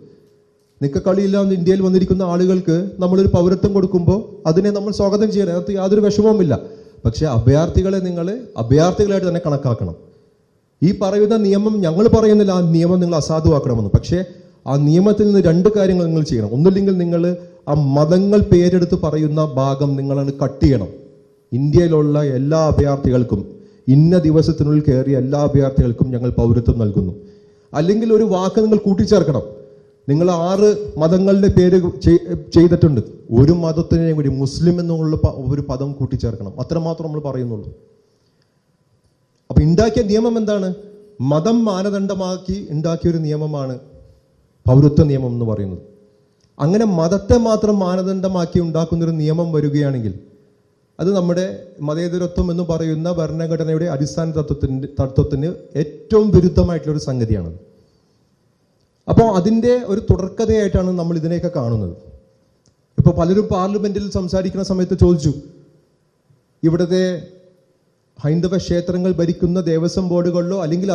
നിക്കക്കളിയില്ലാതെ ഇന്ത്യയിൽ വന്നിരിക്കുന്ന ആളുകൾക്ക് നമ്മളൊരു പൗരത്വം കൊടുക്കുമ്പോൾ അതിനെ നമ്മൾ സ്വാഗതം ചെയ്യണം, അതിനകത്ത് യാതൊരു വിഷമവുമില്ല. പക്ഷേ അഭയാർത്ഥികളെ നിങ്ങൾ അഭയാർത്ഥികളായിട്ട് തന്നെ കണക്കാക്കണം. ഈ പറയുന്ന നിയമം ഞങ്ങൾ പറയുന്നില്ല ആ നിയമം നിങ്ങൾ അസാധുവാക്കണമെന്ന്. പക്ഷേ ആ നിയമത്തിൽ നിന്ന് രണ്ട് കാര്യങ്ങൾ നിങ്ങൾ ചെയ്യണം. ഒന്നില്ലെങ്കിൽ നിങ്ങൾ ആ മതങ്ങൾ പേരെടുത്ത് പറയുന്ന ഭാഗം നിങ്ങളാണ് കട്ട് ചെയ്യണം. ഇന്ത്യയിലുള്ള എല്ലാ അഭയാർത്ഥികൾക്കും ഇന്ന ദിവസത്തിനുള്ളിൽ കയറിയ എല്ലാ അഭയാർത്ഥികൾക്കും ഞങ്ങൾ പൗരത്വം നൽകുന്നു. അല്ലെങ്കിൽ ഒരു വാക്ക് നിങ്ങൾ കൂട്ടിച്ചേർക്കണം. നിങ്ങൾ 6 മതങ്ങളുടെ പേര് ചെയ്തിട്ടുണ്ട്, ഒരു മതത്തിനെയും കൂടി മുസ്ലിം എന്നുള്ള ഒരു പദം കൂട്ടിച്ചേർക്കണം. അത്രമാത്രം നമ്മൾ പറയുന്നുള്ളൂ. അപ്പൊ ഉണ്ടാക്കിയ നിയമം എന്താണ്? മതം മാനദണ്ഡമാക്കി ഉണ്ടാക്കിയൊരു നിയമമാണ് പൗരത്വ നിയമം എന്ന് പറയുന്നത്. അങ്ങനെ മതത്തെ മാത്രം മാനദണ്ഡമാക്കി ഉണ്ടാക്കുന്നൊരു നിയമം വരികയാണെങ്കിൽ അത് നമ്മുടെ മതേതരത്വം എന്ന് പറയുന്ന ഭരണഘടനയുടെ അടിസ്ഥാന തത്വത്തിന് ഏറ്റവും വിരുദ്ധമായിട്ടുള്ളൊരു സംഗതിയാണ്. അപ്പോൾ അതിൻ്റെ ഒരു തുടർക്കഥയായിട്ടാണ് നമ്മൾ ഇതിനെയൊക്കെ കാണുന്നത്. ഇപ്പോൾ പലരും പാർലമെന്റിൽ സംസാരിക്കുന്ന സമയത്ത് ചോദിച്ചു, ഇവിടുത്തെ ഹൈന്ദവ ക്ഷേത്രങ്ങൾ ഭരിക്കുന്ന ദേവസ്വം ബോർഡുകളിലോ അല്ലെങ്കിൽ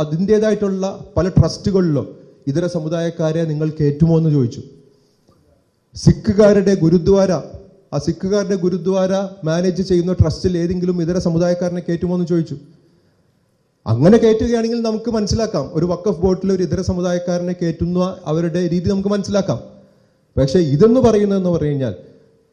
അതിൻ്റെതായിട്ടുള്ള പല ട്രസ്റ്റുകളിലോ ഇതര സമുദായക്കാരെ നിങ്ങൾ കയറ്റുമോ എന്ന് ചോദിച്ചു. സിഖുകാരുടെ ഗുരുദ്വാര മാനേജ് ചെയ്യുന്ന ട്രസ്റ്റിൽ ഏതെങ്കിലും ഇതര സമുദായക്കാരനെ കയറ്റുമോ എന്ന് ചോദിച്ചു. അങ്ങനെ കയറ്റുകയാണെങ്കിൽ നമുക്ക് മനസ്സിലാക്കാം, ഒരു വഖഫ് ബോർഡിൽ ഒരു ഇതര സമുദായക്കാരനെ കയറ്റുന്ന അവരുടെ രീതി നമുക്ക് മനസ്സിലാക്കാം. പക്ഷേ ഇതെന്ന് പറയുന്നതെന്ന് പറഞ്ഞു കഴിഞ്ഞാൽ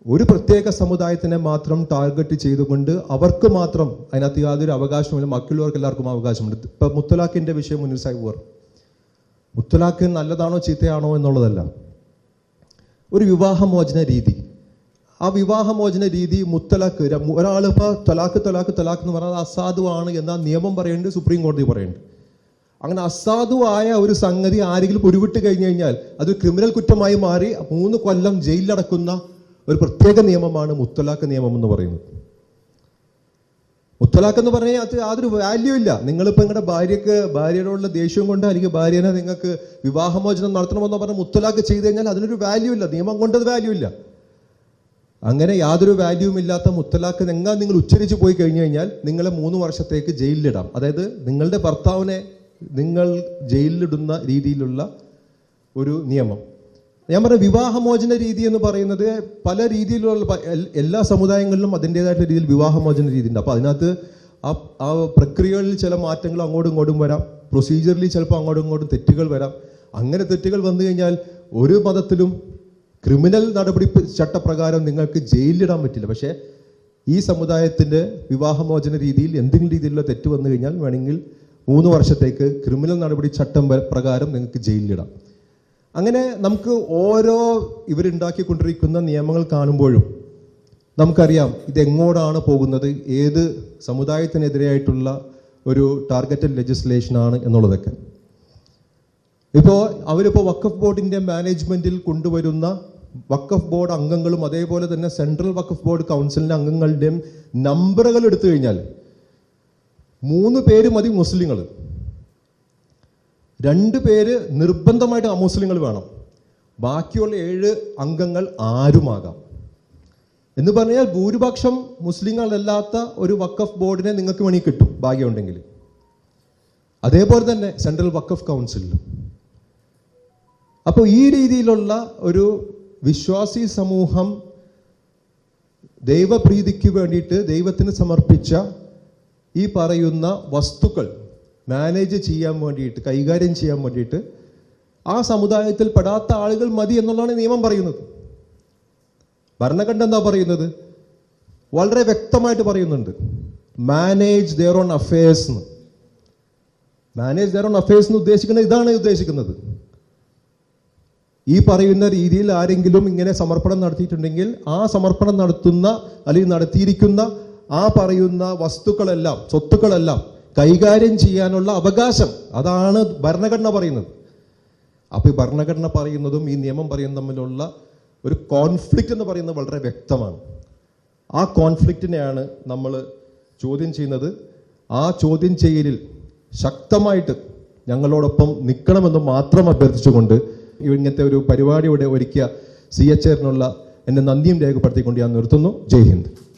ഒരു പ്രത്യേക സമുദായത്തിനെ മാത്രം ടാർഗറ്റ് ചെയ്തുകൊണ്ട് അവർക്ക് മാത്രം അതിനകത്ത് യാതൊരു അവകാശമില്ല, മറ്റുള്ളവർക്ക് എല്ലാവർക്കും അവകാശമുണ്ട്. ഇപ്പം മുത്തലാഖിൻ്റെ വിഷയം മുനീർ സാഹിബ് പറഞ്ഞു. മുത്തലാഖ് നല്ലതാണോ ചീത്തയാണോ എന്നുള്ളതല്ല, ഒരു വിവാഹമോചന രീതി. ആ വിവാഹമോചന രീതി മുത്തലാഖ്, ഒരാൾ ഇപ്പോൾ തലാഖ് എന്ന് പറഞ്ഞാൽ അസാധുവാണ് എന്ന നിയമം പറയുന്നുണ്ട്, സുപ്രീം കോടതി പറയുന്നുണ്ട്. അങ്ങനെ അസാധുവായ ഒരു സംഗതി ആരെങ്കിലും ഉരുവിട്ട് കഴിഞ്ഞു കഴിഞ്ഞാൽ അത് ക്രിമിനൽ കുറ്റമായി മാറി 3 കൊല്ലം ജയിലിലടക്കുന്ന ഒരു പ്രത്യേക നിയമമാണ് മുത്തലാഖ് നിയമം എന്ന് പറയുന്നത്. മുത്തലാഖ് എന്ന് പറഞ്ഞാൽ അത് യാതൊരു വാല്യൂ ഇല്ല. നിങ്ങളിപ്പോൾ നിങ്ങളുടെ ഭാര്യയോടുള്ള ദേഷ്യം കൊണ്ട് അല്ലെങ്കിൽ ഭാര്യനെ നിങ്ങൾക്ക് വിവാഹമോചനം നടത്തണമെന്ന് പറഞ്ഞാൽ മുത്തലാഖ് ചെയ്ത് കഴിഞ്ഞാൽ അതിനൊരു വാല്യൂ ഇല്ല, നിയമം കൊണ്ടത് വാല്യൂ ഇല്ല. അങ്ങനെ യാതൊരു വാല്യൂവും ഇല്ലാത്ത മുത്തലാഖ് നിങ്ങൾ ഉച്ചരിച്ച് പോയി കഴിഞ്ഞു കഴിഞ്ഞാൽ നിങ്ങളെ 3 വർഷത്തേക്ക് ജയിലിലിടാം. അതായത് നിങ്ങളുടെ ഭർത്താവിനെ നിങ്ങൾ ജയിലിലിടുന്ന രീതിയിലുള്ള ഒരു നിയമം. ഞാൻ പറഞ്ഞ വിവാഹമോചന രീതി എന്ന് പറയുന്നത് പല രീതിയിലുള്ള എല്ലാ സമുദായങ്ങളിലും അതിൻ്റെതായിട്ടുള്ള രീതിയിൽ വിവാഹമോചന രീതി ഉണ്ട്. അപ്പോൾ അതിനകത്ത് ആ പ്രക്രിയകളിൽ ചില മാറ്റങ്ങൾ അങ്ങോട്ടും ഇങ്ങോട്ടും വരാം, പ്രൊസീജിയറിൽ ചിലപ്പോൾ അങ്ങോട്ടും ഇങ്ങോട്ടും തെറ്റുകൾ വരാം. അങ്ങനെ തെറ്റുകൾ വന്നു കഴിഞ്ഞാൽ ഒരു മതത്തിലും ക്രിമിനൽ നടപടി ചട്ടപ്രകാരം നിങ്ങൾക്ക് ജയിലിലിടാൻ പറ്റില്ല. പക്ഷേ ഈ സമുദായത്തിൻ്റെ വിവാഹമോചന രീതിയിൽ എന്തെങ്കിലും രീതിയിലുള്ള തെറ്റ് വന്നു കഴിഞ്ഞാൽ വേണമെങ്കിൽ 3 വർഷത്തേക്ക് ക്രിമിനൽ നടപടി ചട്ടം പ്രകാരം നിങ്ങൾക്ക് ജയിലിലിടാം. അങ്ങനെ നമുക്ക് ഓരോ ഇവരുണ്ടാക്കിക്കൊണ്ടിരിക്കുന്ന നിയമങ്ങൾ കാണുമ്പോഴും നമുക്കറിയാം ഇതെങ്ങോട്ടാണ് പോകുന്നത്, ഏത് സമുദായത്തിനെതിരെയായിട്ടുള്ള ഒരു ടാർഗറ്റഡ് ലെജിസ്ലേഷനാണ് എന്നുള്ളതൊക്കെ. ഇപ്പോൾ അവരിപ്പോൾ വഖഫ് ബോർഡിന്റെ മാനേജ്മെന്റിൽ കൊണ്ടുവരുന്ന വഖഫ് ബോർഡ് അംഗങ്ങളും അതേപോലെ തന്നെ സെൻട്രൽ വഖഫ് ബോർഡ് കൗൺസിലിന്റെ അംഗങ്ങളുടെയും നമ്പറുകൾ എടുത്തു കഴിഞ്ഞാൽ 3 പേര് മതി മുസ്ലിങ്ങൾ, 2 പേര് നിർബന്ധമായിട്ട് അമുസ്ലിങ്ങൾ വേണം, ബാക്കിയുള്ള 7 അംഗങ്ങൾ ആരുമാകാം. എന്ന് പറഞ്ഞാൽ ഭൂരിപക്ഷം മുസ്ലിങ്ങളല്ലാത്ത ഒരു വഖഫ് ബോർഡിനെ നിങ്ങൾക്ക് വേണമെങ്കിൽ കിട്ടും ഭാഗ്യമുണ്ടെങ്കിൽ. അതേപോലെ തന്നെ സെൻട്രൽ വഖഫ് കൗൺസിലും. അപ്പോൾ ഈ രീതിയിലുള്ള ഒരു വിശ്വാസി സമൂഹം ദൈവപ്രീതിക്ക് വേണ്ടിയിട്ട് ദൈവത്തിന് സമർപ്പിച്ച ഈ പറയുന്ന വസ്തുക്കൾ മാനേജ് ചെയ്യാൻ വേണ്ടിയിട്ട്, കൈകാര്യം ചെയ്യാൻ വേണ്ടിയിട്ട് ആ സമുദായത്തിൽ പെടാത്ത ആളുകൾ മതി എന്നുള്ളതാണ് നിയമം പറയുന്നത്. ഭരണഘടന എന്താ പറയുന്നത്? വളരെ വ്യക്തമായിട്ട് പറയുന്നുണ്ട്, മാനേജ് ദെയർ ഓൺ അഫയേഴ്സ് എന്ന്. മാനേജ് ദെയർ ഓൺ അഫയേഴ്സ് എന്ന് ഉദ്ദേശിക്കുന്നത് ഇതാണ് ഉദ്ദേശിക്കുന്നത്. ഈ പറയുന്ന രീതിയിൽ ആരെങ്കിലും ഇങ്ങനെ സമർപ്പണം നടത്തിയിട്ടുണ്ടെങ്കിൽ ആ സമർപ്പണം നടത്തുന്ന അല്ലെങ്കിൽ നടത്തിയിരിക്കുന്ന ആ പറയുന്ന വസ്തുക്കളെല്ലാം, സ്വത്തുക്കളെല്ലാം കൈകാര്യം ചെയ്യാനുള്ള അവകാശം, അതാണ് ഭരണഘടന പറയുന്നത്. അപ്പോൾ ഈ ഭരണഘടന പറയുന്നതും ഈ നിയമം പറയുന്നതും തമ്മിലുള്ള ഒരു കോൺഫ്ലിക്റ്റ് എന്ന് പറയുന്നത് വളരെ വ്യക്തമാണ്. ആ കോൺഫ്ലിക്റ്റിനെയാണ് നമ്മൾ ചോദ്യം ചെയ്യുന്നത്. ആ ചോദ്യം ചെയ്യലിൽ ശക്തമായിട്ട് ഞങ്ങളോടൊപ്പം നിൽക്കണമെന്ന് മാത്രം അഭ്യർത്ഥിച്ചുകൊണ്ട് ഇങ്ങനത്തെ ഒരു പരിപാടി ഇവിടെ ഒരുക്കിയ CHR-നുള്ള എൻ്റെ നന്ദിയും രേഖപ്പെടുത്തിക്കൊണ്ട് ഞാൻ നിർത്തുന്നു. ജയ് ഹിന്ദ്.